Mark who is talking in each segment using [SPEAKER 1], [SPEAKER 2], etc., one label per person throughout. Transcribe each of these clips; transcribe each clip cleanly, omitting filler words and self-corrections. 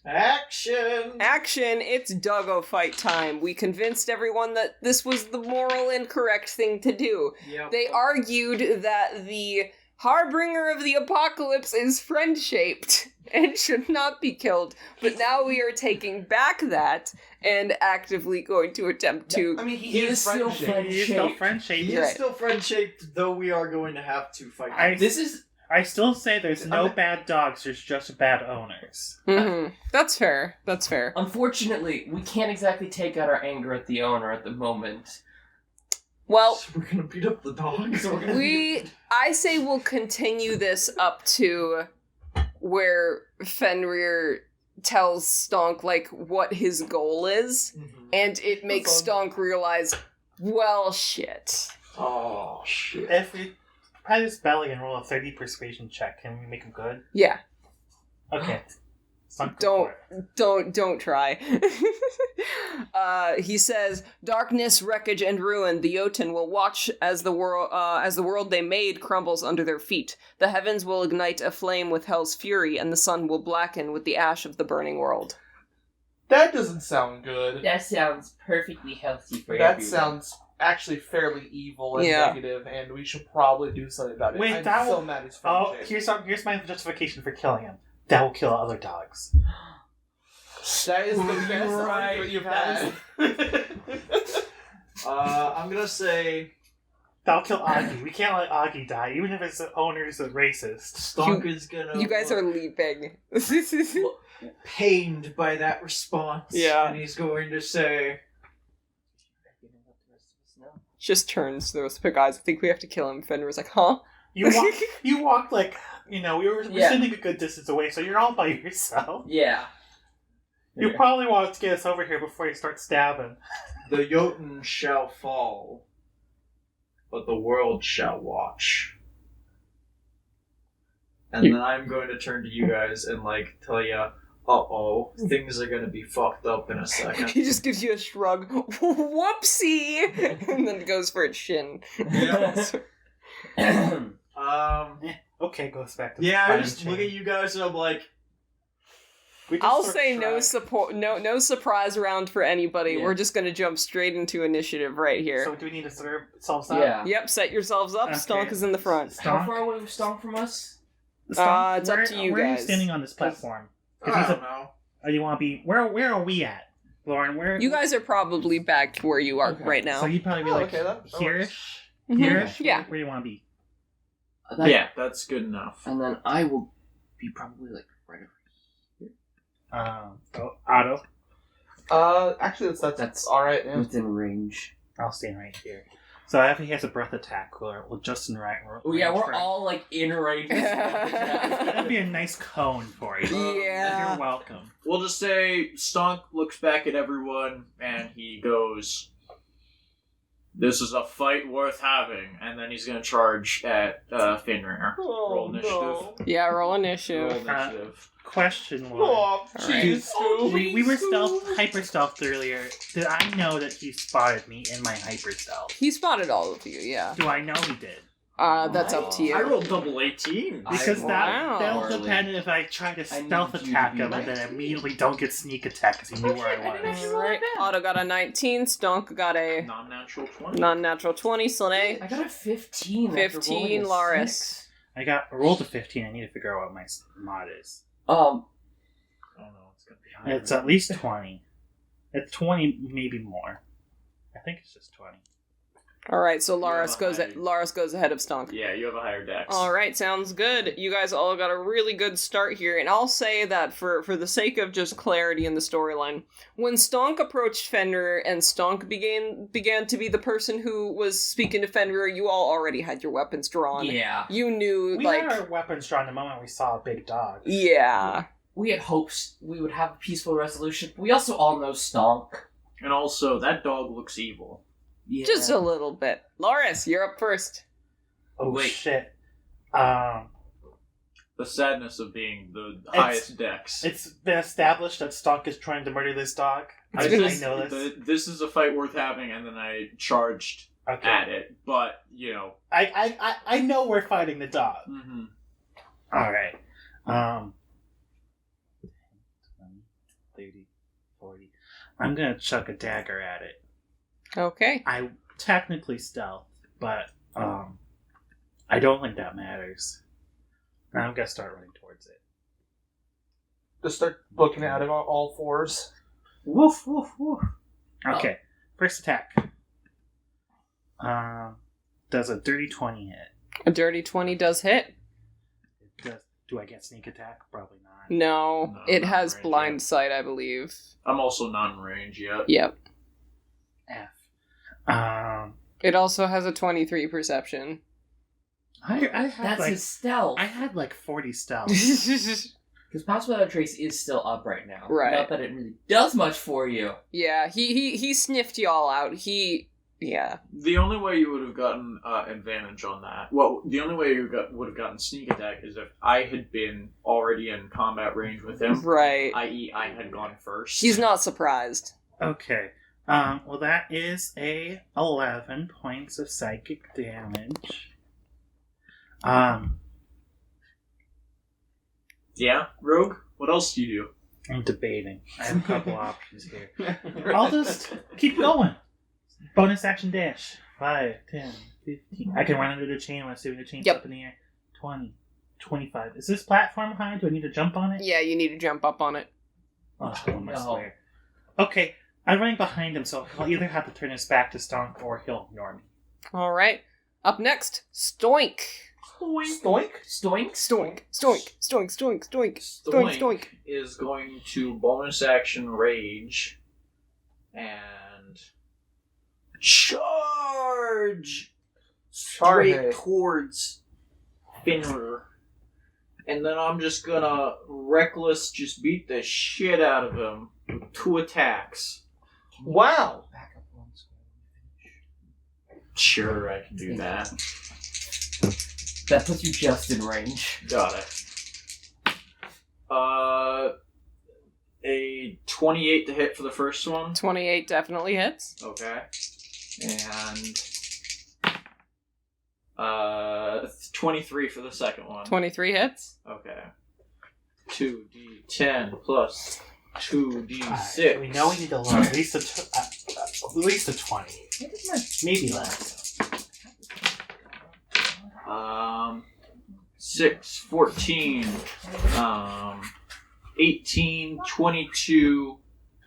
[SPEAKER 1] Action!
[SPEAKER 2] Action! It's doggo fight time. We convinced everyone that this was the moral and correct thing to do.
[SPEAKER 1] Yep.
[SPEAKER 2] They argued that the harbinger of the apocalypse is friend-shaped and should not be killed, but now we are taking back that and actively going to attempt to...
[SPEAKER 1] I mean, he is
[SPEAKER 3] still
[SPEAKER 1] friend-shaped.
[SPEAKER 3] He is still friend-shaped.
[SPEAKER 1] He is still friend-shaped, though we are going to have to fight.
[SPEAKER 3] I still say there's no bad dogs, there's just bad owners.
[SPEAKER 2] Mm-hmm. That's fair. That's fair.
[SPEAKER 4] Unfortunately, we can't exactly take out our anger at the owner at the moment.
[SPEAKER 2] Well,
[SPEAKER 1] So we're gonna beat up the dogs.
[SPEAKER 2] I say we'll continue this up to where Fenrir tells Stonk, like, what his goal is, and it makes Stonk realize, well, shit.
[SPEAKER 1] Oh, shit.
[SPEAKER 3] If we pat his belly and roll a 30 persuasion check, can we make him good?
[SPEAKER 2] Yeah.
[SPEAKER 3] Okay.
[SPEAKER 2] Don't try. He says, "Darkness, wreckage, and ruin. The Jotun will watch as the world they made crumbles under their feet. The heavens will ignite aflame with hell's fury, and the sun will blacken with the ash of the burning world."
[SPEAKER 5] That doesn't sound good.
[SPEAKER 4] That sounds perfectly healthy for everyone.
[SPEAKER 5] That sounds actually fairly evil and negative, and we should probably do something about it.
[SPEAKER 3] Wait,
[SPEAKER 5] I'm so mad he's friendship.
[SPEAKER 3] Here's my justification for killing him. That will kill other dogs.
[SPEAKER 5] That is the best argument you've had.
[SPEAKER 1] I'm gonna say...
[SPEAKER 3] That'll kill Augie. We can't let Augie die, even if his owner's a racist.
[SPEAKER 1] Stonk is gonna...
[SPEAKER 2] You guys are leaping.
[SPEAKER 1] pained by that response.
[SPEAKER 2] Yeah.
[SPEAKER 1] And he's going to say...
[SPEAKER 2] Just turns to those big eyes. I think we have to kill him. Fenrir's like, huh?
[SPEAKER 3] You walk like, we were sitting a good distance away, so you're all by yourself.
[SPEAKER 4] Yeah.
[SPEAKER 3] You probably want to get us over here before you start stabbing.
[SPEAKER 1] The Jotun shall fall, but the world shall watch. And then I'm going to turn to you guys and, tell you, uh-oh, things are going to be fucked up in a second.
[SPEAKER 2] He just gives you a shrug. Whoopsie! And then goes for its shin.
[SPEAKER 1] Yeah.
[SPEAKER 3] Okay, goes back to
[SPEAKER 1] I just look at you guys and I'm like...
[SPEAKER 2] I'll say no surprise round for anybody. Yeah. We're just going to jump straight into initiative right here.
[SPEAKER 3] So do we need to set ourselves up?
[SPEAKER 4] Yeah.
[SPEAKER 2] Yep, set yourselves up. Okay. Stonk is in the front.
[SPEAKER 4] How far away was Stonk from us?
[SPEAKER 2] It's up to you guys.
[SPEAKER 3] Where are you standing on this platform?
[SPEAKER 1] I don't know.
[SPEAKER 3] You want to be... Where are we at? Lauren, where...
[SPEAKER 2] You guys are probably back to where you are right now.
[SPEAKER 3] So you'd probably be here-ish? Here-ish?
[SPEAKER 2] Yeah.
[SPEAKER 3] Where do you want to be?
[SPEAKER 1] That's good enough.
[SPEAKER 4] And then I will be probably right over here.
[SPEAKER 3] Otto?
[SPEAKER 5] Actually, that's alright, yeah.
[SPEAKER 4] Within range.
[SPEAKER 3] I'll stand right here. So if he has a breath attack, we'll just in right.
[SPEAKER 4] Oh yeah, we're all in range.
[SPEAKER 3] That'd be a nice cone for you.
[SPEAKER 2] Yeah.
[SPEAKER 3] You're welcome.
[SPEAKER 1] We'll just say Stonk looks back at everyone and he goes, "This is a fight worth having," and then he's going to charge at Fenrir. Roll initiative.
[SPEAKER 2] Yeah, roll initiative.
[SPEAKER 1] Roll initiative.
[SPEAKER 3] Question one.
[SPEAKER 5] Oh, jeez.
[SPEAKER 3] We were hyper stealthed earlier. Did I know that he spotted me in my hyper stealth?
[SPEAKER 2] He spotted all of you, yeah.
[SPEAKER 3] Do I know he did?
[SPEAKER 2] That's up to you.
[SPEAKER 1] I rolled double 18.
[SPEAKER 3] Because that'll depend if I try to stealth attack him and then immediately don't get sneak attack because he knew where I was.
[SPEAKER 2] Alright, Otto got a 19, Stonk got a...
[SPEAKER 1] Non-natural 20.
[SPEAKER 2] Non-natural 20, Slane.
[SPEAKER 4] I got a 15.
[SPEAKER 2] 15, Laris.
[SPEAKER 3] I rolled a 15. I need to figure out what my mod is.
[SPEAKER 1] I don't know. It's going to be higher.
[SPEAKER 3] It's at least 20. It's 20, maybe more. I think it's just 20.
[SPEAKER 2] Alright, so Laris goes ahead of Stonk.
[SPEAKER 1] Yeah, you have a higher dex.
[SPEAKER 2] Alright, sounds good. You guys all got a really good start here, and I'll say that for the sake of just clarity in the storyline, when Stonk approached Fenrir and Stonk began to be the person who was speaking to Fenrir, you all already had your weapons drawn.
[SPEAKER 4] Yeah.
[SPEAKER 2] You knew,
[SPEAKER 3] We had our weapons drawn the moment we saw a big dog.
[SPEAKER 2] Yeah.
[SPEAKER 4] We had hopes we would have a peaceful resolution. We also all know Stonk.
[SPEAKER 1] And also, that dog looks evil.
[SPEAKER 4] Yeah.
[SPEAKER 2] Just a little bit. Loris, you're up first.
[SPEAKER 3] Oh,
[SPEAKER 1] wait.
[SPEAKER 3] Shit.
[SPEAKER 1] The sadness of being the highest dex.
[SPEAKER 3] It's been established that Stonk is trying to murder this dog. I know this.
[SPEAKER 1] This is a fight worth having, and then I charged at it. But,
[SPEAKER 3] I know we're fighting the dog.
[SPEAKER 1] Mm-hmm.
[SPEAKER 3] Alright. 30, 40. I'm going to chuck a dagger at it.
[SPEAKER 2] Okay.
[SPEAKER 3] I technically stealth, but I don't think that matters. And I'm going to start running towards it.
[SPEAKER 5] Just start booking at him on all fours.
[SPEAKER 1] Woof, woof, woof.
[SPEAKER 3] Okay, first attack. Does a dirty 20 hit?
[SPEAKER 2] A dirty 20 does hit.
[SPEAKER 3] Do I get sneak attack? Probably not.
[SPEAKER 2] No, it
[SPEAKER 1] not
[SPEAKER 2] has
[SPEAKER 1] range
[SPEAKER 2] blind
[SPEAKER 1] yet.
[SPEAKER 2] sight, I believe.
[SPEAKER 1] I'm also not in range yet.
[SPEAKER 2] Yep.
[SPEAKER 3] F.
[SPEAKER 2] It also has a 23 perception.
[SPEAKER 3] I had
[SPEAKER 4] That's
[SPEAKER 3] like
[SPEAKER 4] his stealth.
[SPEAKER 3] I had like 40 stealth.
[SPEAKER 4] Because Pass Without a Trace is still up right now.
[SPEAKER 2] Right.
[SPEAKER 4] Not that it really does much for you.
[SPEAKER 2] Yeah, he sniffed y'all out. Yeah.
[SPEAKER 1] The only way you would have gotten advantage on that, well, the only way you would have gotten sneak attack is if I had been already in combat range with him,
[SPEAKER 2] Right.
[SPEAKER 1] i.e. I had gone first.
[SPEAKER 2] He's not surprised.
[SPEAKER 3] Okay. Well, that is a 11 points of psychic damage.
[SPEAKER 1] Yeah, Rogue? What else do you do?
[SPEAKER 3] I'm debating. I have a couple options here. I'll just keep going. Bonus action dash. 5, 10, 15. I can run under the chain when assuming the chain's
[SPEAKER 2] Yep.
[SPEAKER 3] up in the air. 20, 25. Is this platform high? Do I need to jump on it?
[SPEAKER 2] Yeah, you need to jump up on it.
[SPEAKER 3] Oh, on my
[SPEAKER 4] No.
[SPEAKER 3] square. Okay, I'm running behind him, so he'll either have to turn his back to Stonk or he'll ignore me.
[SPEAKER 2] All right. Up next, Stoink.
[SPEAKER 5] Stoink?
[SPEAKER 2] Stoink.
[SPEAKER 4] Stoink?
[SPEAKER 2] Stoink. Stoink. Stoink. Stoink. Stoink. Stoink.
[SPEAKER 1] is going to bonus action rage and charge straight
[SPEAKER 5] Charge.
[SPEAKER 1] towards Finner. And then I'm just gonna reckless just beat the shit out of him with 2 attacks.
[SPEAKER 5] Wow.
[SPEAKER 4] Back up one square.
[SPEAKER 1] Sure, I can do that.
[SPEAKER 4] That puts you just in range.
[SPEAKER 1] Got it. A 28 to hit for the first one.
[SPEAKER 2] 28 definitely hits.
[SPEAKER 1] Okay. And 23 for the second one.
[SPEAKER 2] 23 hits.
[SPEAKER 1] Okay. 2d10 plus
[SPEAKER 3] Alright,
[SPEAKER 1] 2d6.
[SPEAKER 3] we know we need to lower at least at least a 20. Maybe less.
[SPEAKER 1] 6, 14, 18, 22,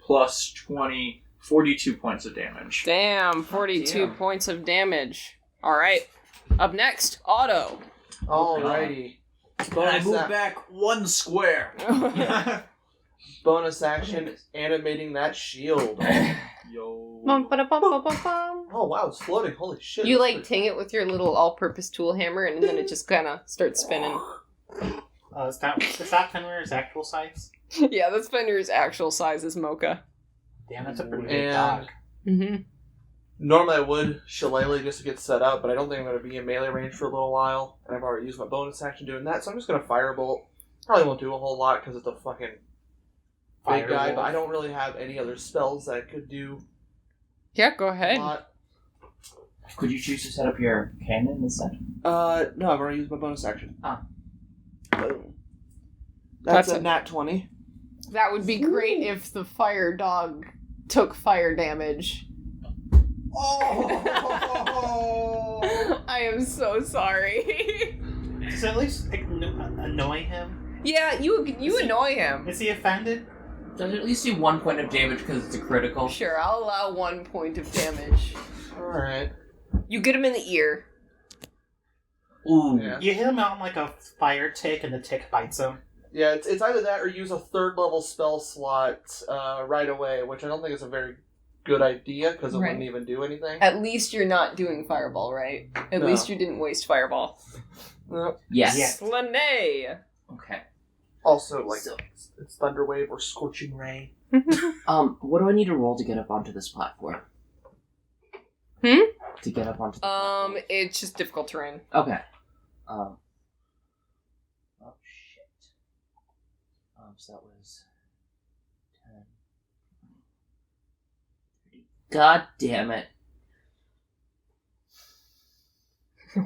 [SPEAKER 1] plus 20, 42 points of damage.
[SPEAKER 2] Damn, 42
[SPEAKER 4] Damn.
[SPEAKER 2] points of damage. All right. Up next, Otto.
[SPEAKER 5] Alrighty.
[SPEAKER 1] And I
[SPEAKER 5] Bonus,
[SPEAKER 1] move back 1 square.
[SPEAKER 5] bonus action, animating that shield.
[SPEAKER 1] Yo.
[SPEAKER 5] Oh wow, it's floating. Holy shit.
[SPEAKER 2] You
[SPEAKER 5] that's
[SPEAKER 2] like
[SPEAKER 5] pretty-
[SPEAKER 2] ting it with your little all-purpose tool hammer, and then it just kind of starts spinning.
[SPEAKER 3] Is that Fenrir's actual size?
[SPEAKER 2] Yeah, that's Fenrir's actual size is Mocha.
[SPEAKER 3] Damn, that's a pretty big
[SPEAKER 5] And-
[SPEAKER 3] dog.
[SPEAKER 2] Mm-hmm.
[SPEAKER 5] Normally I would shillelagh just to get set up, but I don't think I'm going to be in melee range for a little while. And I've already used my bonus action doing that, so I'm just going to firebolt. Probably won't do a whole lot because it's a fucking big guy,
[SPEAKER 3] Firebolt.
[SPEAKER 5] but I don't really have any other spells that I could do
[SPEAKER 2] Yeah, go
[SPEAKER 5] a
[SPEAKER 2] ahead.
[SPEAKER 5] lot.
[SPEAKER 4] Could you choose to set up your cannon instead?
[SPEAKER 5] No, I've already used my bonus action.
[SPEAKER 4] Ah.
[SPEAKER 5] Boom. That's
[SPEAKER 2] That's
[SPEAKER 5] a
[SPEAKER 2] a-
[SPEAKER 5] nat 20.
[SPEAKER 2] That would be great if the fire dog took fire damage.
[SPEAKER 5] Oh!
[SPEAKER 2] I am so sorry.
[SPEAKER 3] Does it at least annoy him?
[SPEAKER 2] Yeah, you annoy him.
[SPEAKER 3] Is he offended?
[SPEAKER 4] Does it at least do 1 point of damage because it's a critical?
[SPEAKER 2] Sure, I'll allow 1 point of damage.
[SPEAKER 5] Alright.
[SPEAKER 2] You get him in the ear.
[SPEAKER 4] Ooh.
[SPEAKER 5] Yeah.
[SPEAKER 3] You hit him out on like a fire tick and the tick bites him.
[SPEAKER 5] Yeah, it's either that or use a 3rd level spell slot right away, which I don't think is a very good idea because it
[SPEAKER 2] Right.
[SPEAKER 5] wouldn't even do anything.
[SPEAKER 2] At least you're not doing fireball, right? At
[SPEAKER 5] No.
[SPEAKER 2] least you didn't waste fireball.
[SPEAKER 4] Yes.
[SPEAKER 3] Yeah.
[SPEAKER 2] Slane.
[SPEAKER 4] Okay.
[SPEAKER 5] Also, like,
[SPEAKER 4] So-
[SPEAKER 5] it's Thunderwave or Scorching Ray.
[SPEAKER 4] What do I need to roll to get up onto this platform?
[SPEAKER 2] Hmm?
[SPEAKER 4] To get up onto the platform.
[SPEAKER 2] It's just difficult terrain.
[SPEAKER 4] Okay. Oh, shit. So that was 10. 30. God damn it.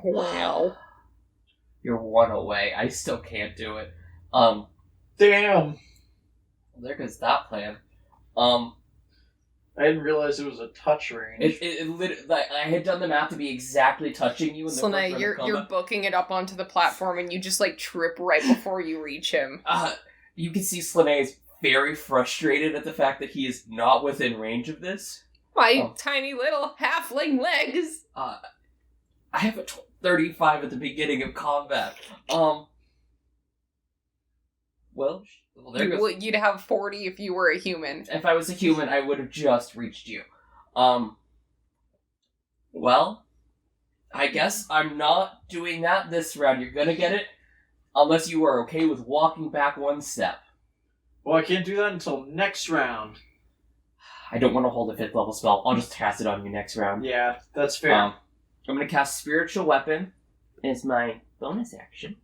[SPEAKER 2] Wow.
[SPEAKER 4] You're 1 away. I still can't do it.
[SPEAKER 5] Damn!
[SPEAKER 4] there goes that plan.
[SPEAKER 1] I didn't realize it was a touch range.
[SPEAKER 4] I had done the math to be exactly touching you in the
[SPEAKER 2] So now
[SPEAKER 4] first round of
[SPEAKER 2] you're
[SPEAKER 4] combat.
[SPEAKER 2] booking it up onto the platform and you just like trip right before you reach him.
[SPEAKER 4] You can see Slane is very frustrated at the fact that he is not within range of this.
[SPEAKER 2] My tiny little halfling legs.
[SPEAKER 4] I have a 35 at the beginning of combat. Well, there goes.
[SPEAKER 2] You'd have 40 if you were a human.
[SPEAKER 4] If I was a human, I would have just reached you. Well, I guess I'm not doing that this round. You're gonna get it, unless you are okay with walking back one step.
[SPEAKER 1] Well, I can't do that until next round.
[SPEAKER 4] I don't want to hold a 5th level spell. I'll just cast it on you next round.
[SPEAKER 1] Yeah, that's fair.
[SPEAKER 4] I'm gonna cast Spiritual Weapon as my bonus action.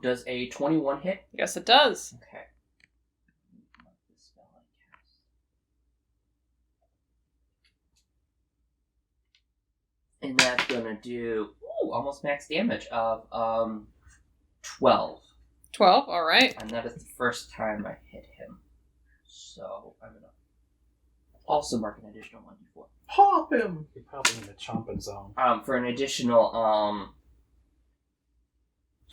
[SPEAKER 4] Does a 21 hit?
[SPEAKER 2] Yes, it does.
[SPEAKER 4] Okay. And that's gonna do almost max damage of 12.
[SPEAKER 2] 12, alright.
[SPEAKER 4] And that is the first time I hit him. So I'm gonna also mark an additional 1d4.
[SPEAKER 1] Pop him!
[SPEAKER 3] You're probably in the chomping zone.
[SPEAKER 4] For an additional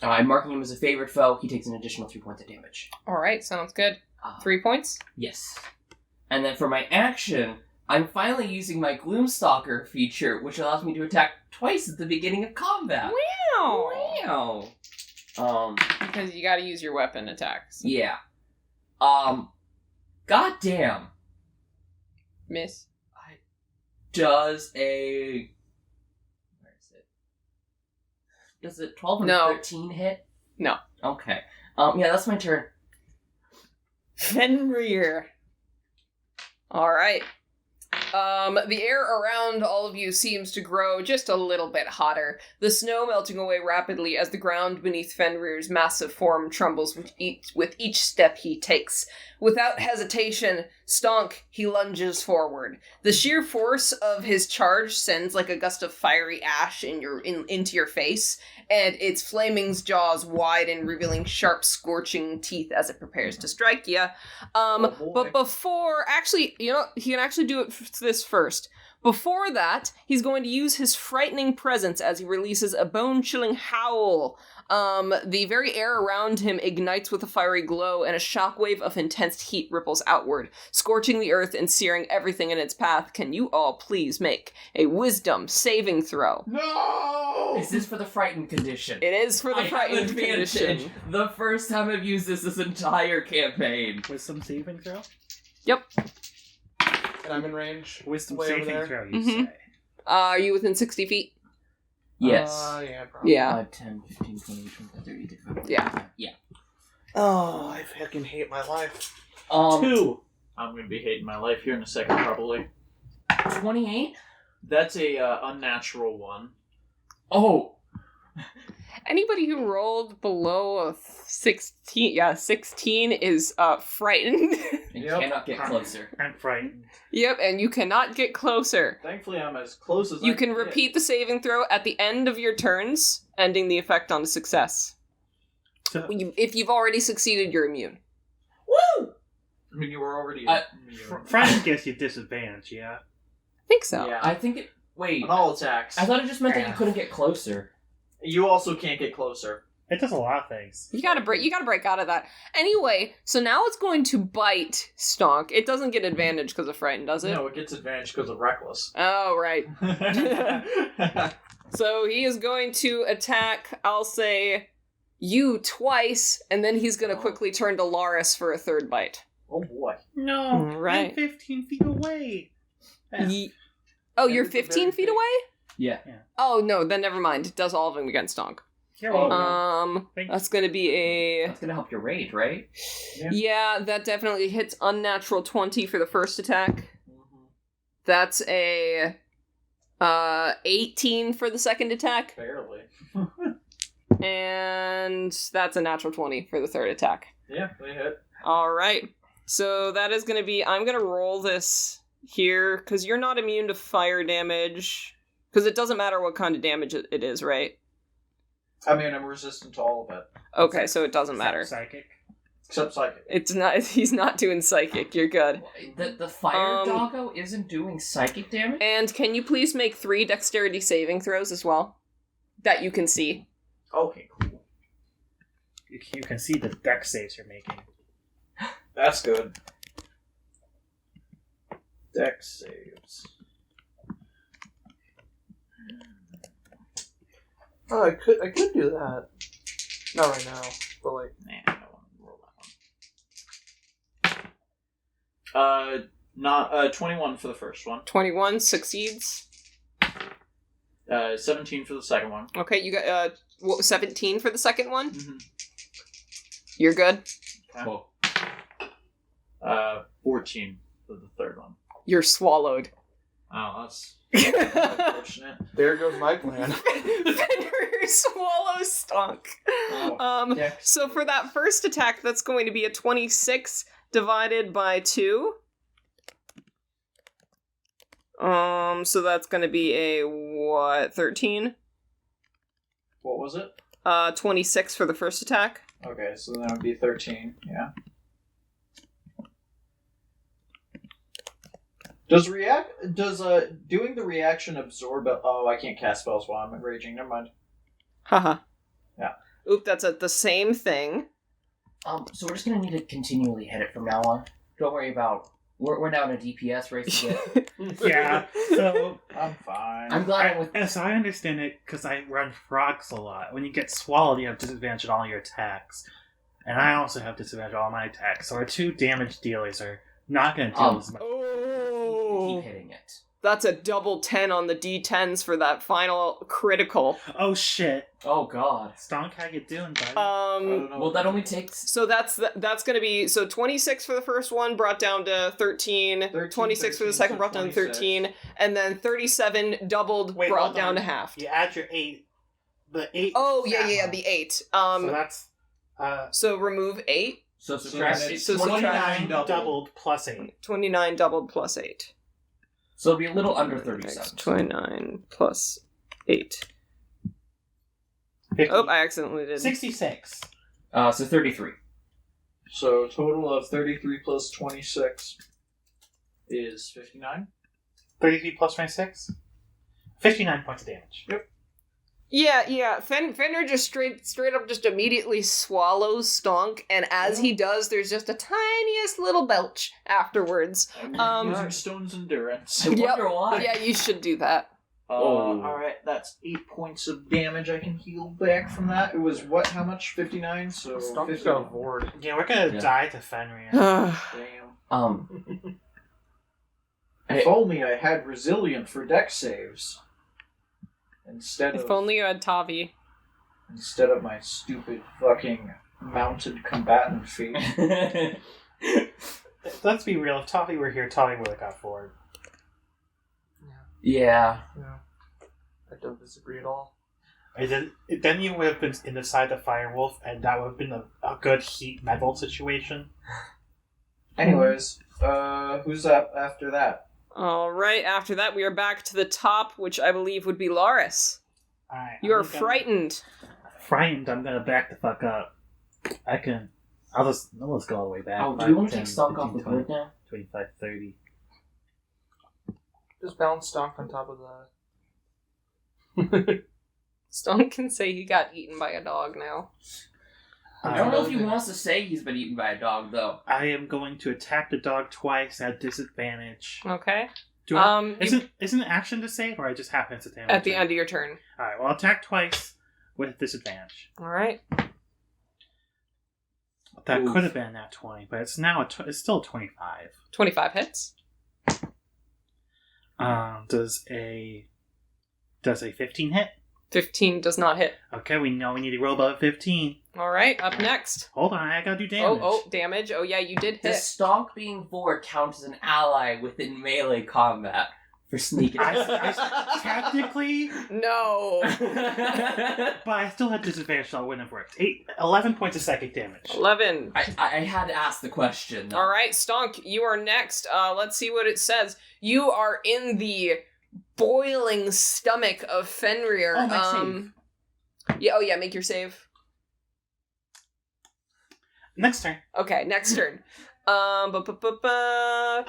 [SPEAKER 4] I'm marking him as a favorite foe. He takes an additional 3 points of damage.
[SPEAKER 2] Alright, sounds good. 3 points?
[SPEAKER 4] Yes. And then for my action, I'm finally using my Gloomstalker feature, which allows me to attack twice at the beginning of combat.
[SPEAKER 2] Wow!
[SPEAKER 4] Wow.
[SPEAKER 2] Because you gotta use your weapon attacks.
[SPEAKER 4] Yeah. Goddamn.
[SPEAKER 2] Miss.
[SPEAKER 4] Does a... Where is it? Does it 12 and
[SPEAKER 2] No.
[SPEAKER 4] 13 hit?
[SPEAKER 2] No.
[SPEAKER 4] Okay. Yeah, that's my turn.
[SPEAKER 2] Fenrir. Alright. The air around all of you seems to grow just a little bit hotter, the snow melting away rapidly as the ground beneath Fenrir's massive form trembles with each step he takes. Without hesitation, stonk, he lunges forward. The sheer force of his charge sends like a gust of fiery ash into your face, and its flaming's jaws widen, revealing sharp, scorching teeth as it prepares to strike you. But before, actually, you know, he can actually do this first. Before that, he's going to use his frightening presence as he releases a bone-chilling howl. The very air around him ignites with a fiery glow, and a shockwave of intense heat ripples outward, scorching the earth and searing everything in its path. Can you all please make a wisdom saving throw?
[SPEAKER 1] No!
[SPEAKER 4] Is this for the frightened condition?
[SPEAKER 2] It is for the
[SPEAKER 4] I
[SPEAKER 2] frightened
[SPEAKER 4] have advantage.
[SPEAKER 2] condition.
[SPEAKER 4] The first time I've used this entire campaign.
[SPEAKER 3] Wisdom saving throw?
[SPEAKER 2] Yep.
[SPEAKER 5] And I'm in range.
[SPEAKER 3] Wisdom
[SPEAKER 5] Way over
[SPEAKER 3] saving
[SPEAKER 5] there.
[SPEAKER 3] throw, you
[SPEAKER 2] Mhm.
[SPEAKER 3] say.
[SPEAKER 2] Are you within 60 feet?
[SPEAKER 4] Yes.
[SPEAKER 5] Yeah, probably.
[SPEAKER 2] Yeah.
[SPEAKER 4] 5, 10, 15, 20, 25, 30, 35.
[SPEAKER 2] Yeah.
[SPEAKER 4] Yeah.
[SPEAKER 5] Oh, I fucking hate my life.
[SPEAKER 3] 2.
[SPEAKER 1] I'm gonna be hating my life here in a second, probably.
[SPEAKER 4] 28?
[SPEAKER 1] That's a unnatural one.
[SPEAKER 4] Oh!
[SPEAKER 2] Anybody who rolled below a 16 is frightened.
[SPEAKER 4] You
[SPEAKER 1] Yep.
[SPEAKER 4] cannot get closer.
[SPEAKER 3] I'm frightened.
[SPEAKER 2] Yep, and you cannot get closer.
[SPEAKER 1] Thankfully, I'm as close as
[SPEAKER 2] You
[SPEAKER 1] I
[SPEAKER 2] can
[SPEAKER 1] get.
[SPEAKER 2] repeat the saving throw at the end of your turns, ending the effect on a success.
[SPEAKER 3] So,
[SPEAKER 2] If you've already succeeded, you're immune.
[SPEAKER 4] Woo!
[SPEAKER 1] I mean, you were already.
[SPEAKER 3] frightened gives you disadvantage, yeah?
[SPEAKER 2] I think so.
[SPEAKER 1] Yeah.
[SPEAKER 4] I think it... Wait.
[SPEAKER 1] On all attacks.
[SPEAKER 4] I thought it just meant that you couldn't get closer.
[SPEAKER 1] You also can't get closer.
[SPEAKER 3] It does a lot of things.
[SPEAKER 2] You gotta break out of that. Anyway, so now it's going to bite Stonk. It doesn't get advantage because of frightened, does it?
[SPEAKER 1] No, it gets advantage because of reckless.
[SPEAKER 2] Oh, right. So he is going to attack, I'll say, you twice, and then he's going to quickly turn to Laris for a third bite.
[SPEAKER 1] Oh boy.
[SPEAKER 3] No,
[SPEAKER 2] Right.
[SPEAKER 3] I'm 15 feet away.
[SPEAKER 2] Oh, you're
[SPEAKER 1] It's a very
[SPEAKER 2] 15 feet
[SPEAKER 1] big-
[SPEAKER 2] away?
[SPEAKER 4] Yeah.
[SPEAKER 2] Oh, no, then never mind. It does all of them against Stonk.
[SPEAKER 3] You're
[SPEAKER 1] Oh,
[SPEAKER 3] welcome. Thank
[SPEAKER 2] That's going to be a...
[SPEAKER 4] That's gonna help your rage, right?
[SPEAKER 2] Yeah, that definitely hits unnatural 20 for the first attack. That's a 18 for the second attack.
[SPEAKER 1] Barely.
[SPEAKER 2] And that's a natural 20 for the third attack.
[SPEAKER 1] Yeah, they hit.
[SPEAKER 2] Alright. So that is going to be... I'm going to roll this here, because you're not immune to fire damage. Because it doesn't matter what kind of damage it is, right?
[SPEAKER 1] I mean, I'm resistant to all of it.
[SPEAKER 2] Okay, so it doesn't matter.
[SPEAKER 3] Psychic.
[SPEAKER 1] Except psychic.
[SPEAKER 2] It's not. He's not doing psychic. You're good.
[SPEAKER 4] The fire doggo isn't doing psychic damage?
[SPEAKER 2] And can you please make 3 dexterity saving throws as well? That you can see.
[SPEAKER 1] Okay, cool.
[SPEAKER 3] You can see the dex saves you're making.
[SPEAKER 1] That's good. Dex saves.
[SPEAKER 5] Oh, I could do that. Not right now, but like.
[SPEAKER 1] Nah, I don't want to roll that one. 21 for the first one.
[SPEAKER 2] 21 succeeds.
[SPEAKER 1] 17 for the second one.
[SPEAKER 2] Okay, you got 17 for the second one.
[SPEAKER 1] Mm-hmm.
[SPEAKER 2] You're good.
[SPEAKER 1] Okay. 14 for the third one.
[SPEAKER 2] You're swallowed.
[SPEAKER 1] Oh, that's unfortunate.
[SPEAKER 5] There goes my plan.
[SPEAKER 2] Fenrir swallows Stonk. So for that first attack, that's going to be a 26 divided by 2. So that's going to be a 13?
[SPEAKER 1] What was it?
[SPEAKER 2] 26 for the first attack.
[SPEAKER 1] Okay, so that would be 13. Yeah. Does doing the reaction absorb? I can't cast spells while I'm raging. Never mind.
[SPEAKER 4] Haha.
[SPEAKER 1] Yeah.
[SPEAKER 2] Oop, that's the same thing.
[SPEAKER 4] So we're just gonna need to continually hit it from now on. Don't worry about. We're now in a DPS race again.
[SPEAKER 3] Yeah, so
[SPEAKER 1] I'm fine.
[SPEAKER 4] I'm glad I'm with.
[SPEAKER 3] As I understand it, because I run frogs a lot, when you get swallowed, you have disadvantage on all your attacks. And I also have disadvantage on all my attacks, so our 2 damage dealers are not going to deal as much.
[SPEAKER 2] Oh,
[SPEAKER 4] Keep hitting it.
[SPEAKER 2] that's a double 10 on the D10s for that final critical.
[SPEAKER 3] Oh shit.
[SPEAKER 4] Oh god.
[SPEAKER 3] Stonk, how you doing, buddy?
[SPEAKER 4] Well, that only takes.
[SPEAKER 2] So that's going to be 26 for the first one, brought down to 13. 26 for the second, brought down to 13, and then 37 doubled,
[SPEAKER 3] Wait,
[SPEAKER 2] brought
[SPEAKER 3] hold
[SPEAKER 2] down
[SPEAKER 3] on.
[SPEAKER 2] to half.
[SPEAKER 3] You add your 8. The 8.
[SPEAKER 2] Oh yeah, the 8.
[SPEAKER 3] So that's
[SPEAKER 2] So remove 8.
[SPEAKER 4] So
[SPEAKER 1] subtract-
[SPEAKER 4] subtract.
[SPEAKER 2] So
[SPEAKER 3] 29
[SPEAKER 1] doubled.
[SPEAKER 3] doubled plus 8.
[SPEAKER 2] 29 doubled plus 8.
[SPEAKER 4] So it'll be a little under 37.
[SPEAKER 2] 29 plus 8.
[SPEAKER 3] 50.
[SPEAKER 2] Oh, I accidentally did.
[SPEAKER 3] 66.
[SPEAKER 4] So 33.
[SPEAKER 1] So total of 33 plus 26 is 59.
[SPEAKER 3] 33 plus 26? 59 points of damage.
[SPEAKER 1] Yep.
[SPEAKER 2] Yeah. Fenrir just straight up just immediately swallows Stonk, and as he does, there's just a tiniest little belch afterwards.
[SPEAKER 1] I'm using Stone's Endurance.
[SPEAKER 4] I wonder why.
[SPEAKER 2] Yeah, you should do that.
[SPEAKER 1] Alright, that's 8 points of damage I can heal back from that. It was what? How much? 59? So
[SPEAKER 5] Stonk's
[SPEAKER 1] 50.
[SPEAKER 5] got a board.
[SPEAKER 3] Yeah, we're gonna
[SPEAKER 4] Yeah.
[SPEAKER 3] die to Fenrir.
[SPEAKER 1] Damn. If only I had Resilient for dex saves.
[SPEAKER 2] If only you had Tavi.
[SPEAKER 1] Instead of my stupid fucking mounted combatant feat.
[SPEAKER 3] Let's be real, if Toffee were here, Toffee would have got forward.
[SPEAKER 4] Yeah.
[SPEAKER 5] Yeah. I don't disagree at all.
[SPEAKER 3] Then you would have been inside the Firewolf, and that would have been a good heat metal situation.
[SPEAKER 1] Anyways, who's up after that?
[SPEAKER 2] Alright, after that we are back to the top, which I believe would be Laris.
[SPEAKER 3] Alright.
[SPEAKER 2] You are frightened.
[SPEAKER 3] Frightened, I'm gonna back the fuck up. Let's go all the way back.
[SPEAKER 4] Oh, do
[SPEAKER 3] 5,
[SPEAKER 4] you want to
[SPEAKER 3] 10,
[SPEAKER 4] take stock off
[SPEAKER 3] 15,
[SPEAKER 4] the grid now?
[SPEAKER 3] 25, 30.
[SPEAKER 5] Just balance Stonk on top of that.
[SPEAKER 2] Stonk can say he got eaten by a dog now.
[SPEAKER 4] I don't know if he wants to say he's been eaten by a dog, though.
[SPEAKER 3] I am going to attack the dog twice at disadvantage.
[SPEAKER 2] Okay.
[SPEAKER 3] Isn't it action to save, or I just happen to damage
[SPEAKER 2] At the end of your turn.
[SPEAKER 3] Alright, well, I'll attack twice with disadvantage.
[SPEAKER 2] Alright.
[SPEAKER 3] That
[SPEAKER 4] Oof.
[SPEAKER 3] could have been that 20, but it's now it's still 25.
[SPEAKER 2] 25 hits.
[SPEAKER 3] Does a 15 hit?
[SPEAKER 2] 15 does not hit.
[SPEAKER 3] Okay, we know we need to roll above 15.
[SPEAKER 2] Alright, up next.
[SPEAKER 3] Hold on, I gotta do damage.
[SPEAKER 2] Damage. Oh yeah, you did
[SPEAKER 4] Does
[SPEAKER 2] hit.
[SPEAKER 4] Stonk being forward count as an ally within melee combat for sneaking?
[SPEAKER 3] Technically,
[SPEAKER 2] No.
[SPEAKER 3] but I still had disadvantage, so I wouldn't have worked. 11 points of psychic damage.
[SPEAKER 2] 11.
[SPEAKER 4] I had to ask the question, though.
[SPEAKER 2] Alright, Stonk, you are next. Let's see what it says. You are in the boiling stomach of Fenrir.
[SPEAKER 3] Oh, my save.
[SPEAKER 2] Yeah. Oh yeah. Make your save.
[SPEAKER 3] Next turn.
[SPEAKER 2] Okay. Next turn. Ba-ba-ba-ba.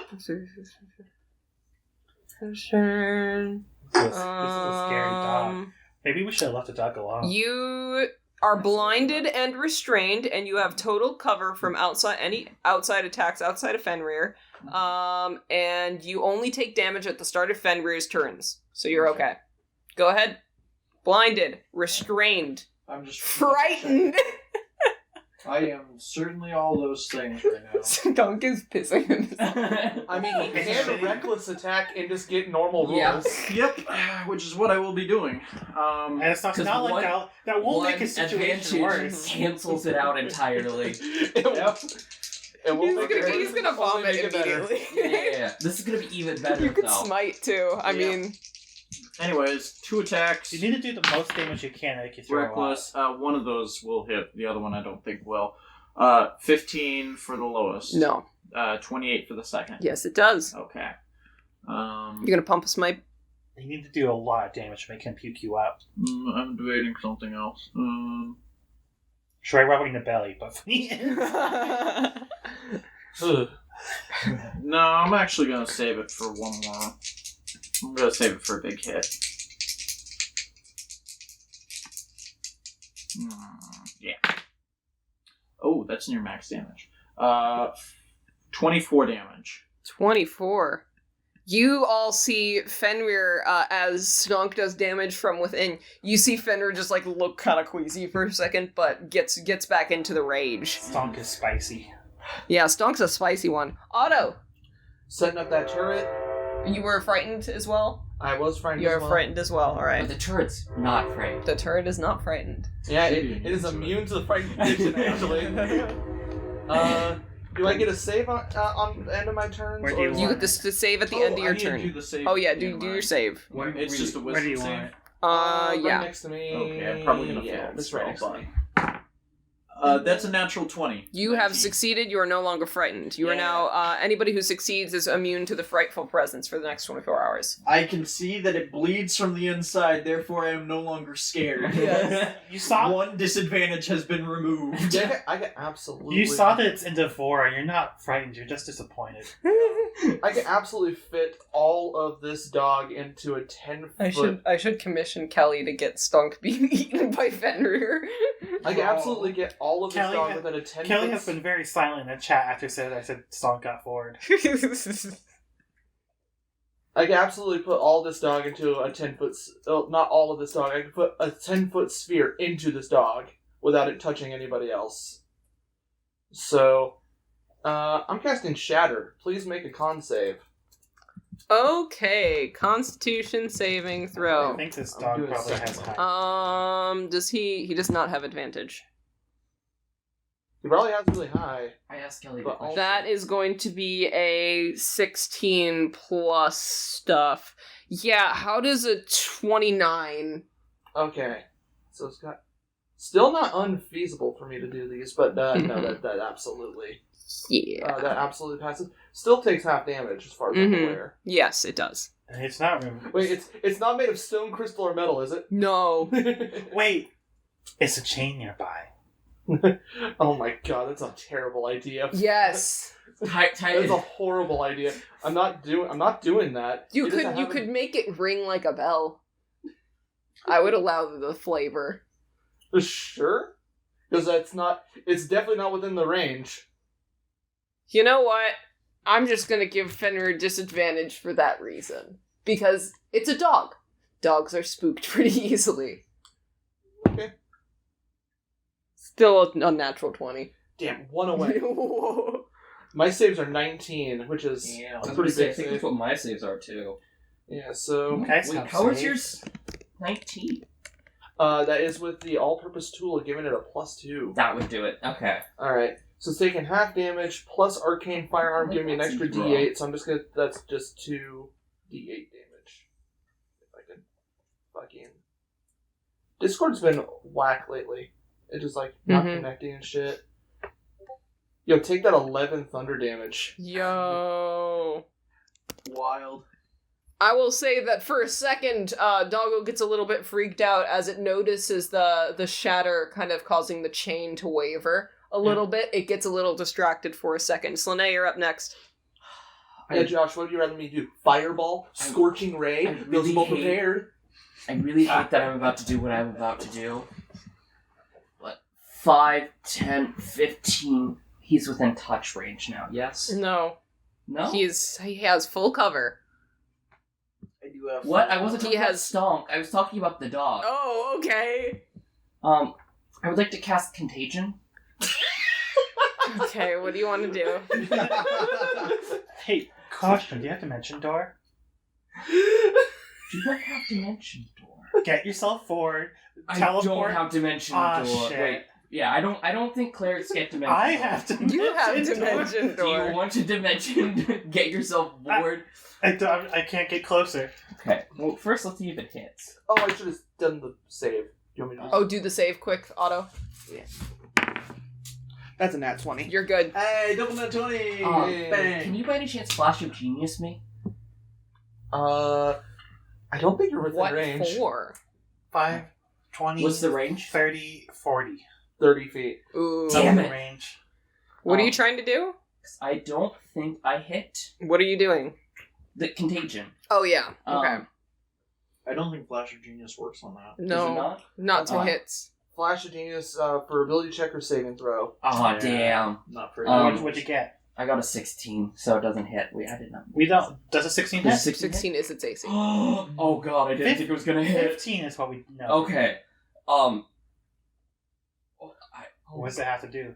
[SPEAKER 2] Turn.
[SPEAKER 3] This is a scary dog. Maybe we should have left the dog alone.
[SPEAKER 2] You are blinded and restrained, and you have total cover from any outside attacks outside of Fenrir. And you only take damage at the start of Fenrir's turns, so you're okay. Go ahead. Blinded, restrained,
[SPEAKER 1] I'm just
[SPEAKER 2] frightened.
[SPEAKER 1] I am certainly all those things right now.
[SPEAKER 2] Dunk is pissing himself.
[SPEAKER 5] I mean, he can reckless attack and just get normal rolls.
[SPEAKER 4] Yeah.
[SPEAKER 1] Yep, which is what I will be doing.
[SPEAKER 3] And it's not
[SPEAKER 4] 'Cause
[SPEAKER 3] like
[SPEAKER 4] one-
[SPEAKER 3] that won't make a
[SPEAKER 4] One
[SPEAKER 3] situation
[SPEAKER 4] advantage
[SPEAKER 3] worse.
[SPEAKER 4] cancels it out entirely.
[SPEAKER 1] Yep.
[SPEAKER 5] It won't make it
[SPEAKER 2] He's
[SPEAKER 5] worse,
[SPEAKER 2] gonna
[SPEAKER 5] it'll only
[SPEAKER 2] vomit
[SPEAKER 5] make it better.
[SPEAKER 2] immediately.
[SPEAKER 4] Yeah. This is gonna be even better
[SPEAKER 2] You could
[SPEAKER 4] though.
[SPEAKER 2] smite too. I
[SPEAKER 5] Yeah.
[SPEAKER 2] mean,
[SPEAKER 1] Anyways, 2 attacks.
[SPEAKER 3] You need to do the most damage you can to make you throw
[SPEAKER 1] Reckless. One of those will hit. The other one I don't think will. 15 for the lowest.
[SPEAKER 2] no.
[SPEAKER 1] 28 for the second.
[SPEAKER 2] Yes, it does.
[SPEAKER 1] Okay.
[SPEAKER 2] You're gonna pump a smite.
[SPEAKER 3] You need to do a lot of damage to make him puke you out.
[SPEAKER 1] I'm debating something else.
[SPEAKER 3] Try rubbing the belly, but
[SPEAKER 5] Ugh.
[SPEAKER 1] No, I'm actually gonna save it for one more. I'm gonna save it for a big hit. Yeah. Oh, that's near max damage. 24 damage.
[SPEAKER 2] 24. You all see Fenrir as Stonk does damage from within. You see Fenrir just like look kind of queasy for a second, but gets back into the rage.
[SPEAKER 3] Stonk is spicy.
[SPEAKER 2] Yeah, Stonk's a spicy one. Otto,
[SPEAKER 5] Setting up that turret.
[SPEAKER 2] you were frightened as well?
[SPEAKER 5] I was frightened
[SPEAKER 2] You're
[SPEAKER 5] as well.
[SPEAKER 2] frightened as well,
[SPEAKER 4] But
[SPEAKER 2] alright.
[SPEAKER 4] the turret's not afraid.
[SPEAKER 2] The turret is not frightened.
[SPEAKER 5] Yeah, it is immune to the frightened condition, actually. Do I get a save on the end of my turns?
[SPEAKER 3] Where do you
[SPEAKER 5] or is
[SPEAKER 2] You
[SPEAKER 3] want
[SPEAKER 2] get
[SPEAKER 5] it-
[SPEAKER 2] the save at the end of your
[SPEAKER 1] I need to do
[SPEAKER 2] turn.
[SPEAKER 1] the save
[SPEAKER 2] Oh yeah,
[SPEAKER 1] at the
[SPEAKER 2] do
[SPEAKER 1] end
[SPEAKER 2] your
[SPEAKER 1] of
[SPEAKER 2] save.
[SPEAKER 1] mine. It's just a
[SPEAKER 3] Where
[SPEAKER 1] wisdom
[SPEAKER 3] do you
[SPEAKER 1] save.
[SPEAKER 3] want it?
[SPEAKER 5] Right
[SPEAKER 2] Yeah.
[SPEAKER 5] next to me.
[SPEAKER 1] Okay, I'm probably gonna
[SPEAKER 5] Yeah,
[SPEAKER 1] fail.
[SPEAKER 5] that's right next to me.
[SPEAKER 1] That's a natural 20.
[SPEAKER 2] You have
[SPEAKER 1] 19.
[SPEAKER 2] succeeded, you are no longer frightened. You are
[SPEAKER 1] Yeah.
[SPEAKER 2] now, anybody who succeeds is immune to the frightful presence for the next 24 hours.
[SPEAKER 1] I can see that it bleeds from the inside, therefore I am no longer scared.
[SPEAKER 2] Yes.
[SPEAKER 3] You saw
[SPEAKER 1] One disadvantage has been removed.
[SPEAKER 5] Yeah, I get absolutely.
[SPEAKER 3] you saw that it's in devour, and you're not frightened. You're just disappointed.
[SPEAKER 5] I can absolutely fit all of this dog into a 10-foot.
[SPEAKER 2] I should commission Kelly to get Stunk being eaten by Fenrir.
[SPEAKER 5] I can absolutely get all of this
[SPEAKER 3] Kelly
[SPEAKER 5] dog
[SPEAKER 3] ha-
[SPEAKER 5] within a 10
[SPEAKER 3] Kelly
[SPEAKER 5] foot.
[SPEAKER 3] has been very silent in the chat after I said Stonk got forward.
[SPEAKER 5] I can absolutely put all this dog into a 10-foot. Not all of this dog. I can put a 10-foot sphere into this dog without it touching anybody else. So, I'm casting Shatter. Please make a con save.
[SPEAKER 2] Okay, Constitution saving
[SPEAKER 3] I
[SPEAKER 2] throw.
[SPEAKER 3] think this
[SPEAKER 5] I'm
[SPEAKER 3] dog
[SPEAKER 5] doing
[SPEAKER 3] probably
[SPEAKER 5] second
[SPEAKER 3] has
[SPEAKER 5] one.
[SPEAKER 3] high.
[SPEAKER 2] Does he does not have advantage.
[SPEAKER 5] He probably has really high.
[SPEAKER 4] I asked Kelly
[SPEAKER 5] But
[SPEAKER 4] the question.
[SPEAKER 2] That is going to be a 16 plus stuff. Yeah, how does a 29?
[SPEAKER 5] Okay. So it's got. Still not unfeasible for me to do these, but no, that absolutely.
[SPEAKER 2] Yeah.
[SPEAKER 5] That absolutely passes. Still takes half damage as far as I'm
[SPEAKER 2] Mhm.
[SPEAKER 5] aware.
[SPEAKER 2] Yes, it does.
[SPEAKER 3] And it's not.
[SPEAKER 5] Wait, it's not made of stone, crystal, or metal, is it?
[SPEAKER 2] No.
[SPEAKER 3] Wait, it's a chain nearby.
[SPEAKER 5] Oh my god, that's a terrible idea.
[SPEAKER 2] Yes.
[SPEAKER 5] That's a horrible idea. I'm not doing that.
[SPEAKER 2] You
[SPEAKER 5] It doesn't
[SPEAKER 2] could
[SPEAKER 5] have
[SPEAKER 2] make it ring like a bell. I would allow the flavor.
[SPEAKER 5] Sure? Because it's definitely not within the range.
[SPEAKER 2] You know what? I'm just gonna give Fenrir disadvantage for that reason. Because it's a dog. Dogs are spooked pretty easily.
[SPEAKER 5] Okay.
[SPEAKER 2] Still a unnatural 20.
[SPEAKER 5] Damn, one away.
[SPEAKER 2] Whoa.
[SPEAKER 5] My saves are 19, which is
[SPEAKER 4] Yeah, I
[SPEAKER 5] a
[SPEAKER 4] was
[SPEAKER 5] pretty
[SPEAKER 4] gonna say, I
[SPEAKER 5] big
[SPEAKER 4] think
[SPEAKER 5] save.
[SPEAKER 4] that's what my saves are too.
[SPEAKER 5] Yeah, so
[SPEAKER 3] Okay,
[SPEAKER 4] Wait, how was yours? 19.
[SPEAKER 5] that is with the all-purpose tool giving it a +2.
[SPEAKER 4] That would do it. Okay.
[SPEAKER 5] Alright, so it's taking half damage plus arcane firearm giving me an extra D8, so I'm just gonna. That's just 2 D8 damage. If I can fucking. Discord's been whack lately. It's just like not
[SPEAKER 2] Mhm.
[SPEAKER 5] connecting and shit. Yo, take that 11 thunder damage.
[SPEAKER 2] Yo.
[SPEAKER 1] Wild.
[SPEAKER 2] I will say that for a second, Doggo gets a little bit freaked out as it notices the shatter kind of causing the chain to waver a little bit. It gets a little distracted for a second. Slane, you're up next.
[SPEAKER 5] Yeah, Josh, what would you rather me do? Fireball? Scorching Ray?
[SPEAKER 4] I really
[SPEAKER 5] Visible
[SPEAKER 4] hate-
[SPEAKER 5] prepared?
[SPEAKER 4] I really hate that I'm about to do what I'm about to do. But 5, 10, 15. He's within touch range now, yes?
[SPEAKER 2] No.
[SPEAKER 4] No?
[SPEAKER 2] He has full cover.
[SPEAKER 6] I do have
[SPEAKER 4] What? I wasn't
[SPEAKER 2] He
[SPEAKER 4] talking about
[SPEAKER 2] has-
[SPEAKER 4] Stonk. I was talking about the dog.
[SPEAKER 2] Oh, okay.
[SPEAKER 4] I would like to cast Contagion.
[SPEAKER 2] Okay, what do you want to do?
[SPEAKER 3] Hey, question, do you have Dimension Door?
[SPEAKER 4] Do I have Dimension Door?
[SPEAKER 3] Get yourself forward,
[SPEAKER 4] I
[SPEAKER 3] teleport.
[SPEAKER 4] don't have Dimension
[SPEAKER 3] Ah,
[SPEAKER 4] Door.
[SPEAKER 3] shit.
[SPEAKER 4] Wait. Yeah, I don't think clerics get Dimension
[SPEAKER 3] I
[SPEAKER 4] Door.
[SPEAKER 3] have Dimension
[SPEAKER 2] You have
[SPEAKER 3] Door.
[SPEAKER 2] Dimension
[SPEAKER 4] Do you
[SPEAKER 2] Door.
[SPEAKER 4] want to dimension get yourself bored?
[SPEAKER 3] I can't get closer.
[SPEAKER 4] Okay. Well, first let's see if it hits.
[SPEAKER 5] Oh, I should have done the save. Do you want me to do
[SPEAKER 2] Oh, do the save quick, Otto.
[SPEAKER 5] That's a nat 20.
[SPEAKER 2] You're good.
[SPEAKER 6] Hey, double nat 20! Bang!
[SPEAKER 4] Can you by any chance Flash of Genius me?
[SPEAKER 5] I don't think you're within
[SPEAKER 2] What
[SPEAKER 5] range.
[SPEAKER 2] for?
[SPEAKER 3] 5, 20,
[SPEAKER 4] What's the range?
[SPEAKER 3] 30, 40.
[SPEAKER 5] 30 feet.
[SPEAKER 2] Ooh.
[SPEAKER 4] Damn
[SPEAKER 3] Double
[SPEAKER 4] it.
[SPEAKER 3] range.
[SPEAKER 2] What are you trying to do?
[SPEAKER 4] I don't think I hit
[SPEAKER 2] What are you doing?
[SPEAKER 4] the Contagion.
[SPEAKER 2] Oh, yeah. Okay.
[SPEAKER 6] I don't think Flash of Genius works on that.
[SPEAKER 4] Is it
[SPEAKER 2] No,
[SPEAKER 4] not?
[SPEAKER 2] not to
[SPEAKER 4] Uh,
[SPEAKER 2] hits.
[SPEAKER 5] Flash of Genius for ability check or saving throw.
[SPEAKER 4] Oh,
[SPEAKER 6] Yeah.
[SPEAKER 4] damn.
[SPEAKER 6] Not for
[SPEAKER 3] What'd you get?
[SPEAKER 4] I got a 16, so it doesn't hit. Wait, I did not.
[SPEAKER 3] We don't. Does a 16
[SPEAKER 4] Does
[SPEAKER 3] hit?
[SPEAKER 2] 16 is its AC.
[SPEAKER 4] Oh god, I didn't think it was gonna hit.
[SPEAKER 3] 15 is what we know.
[SPEAKER 4] Okay.
[SPEAKER 3] What does it have to do?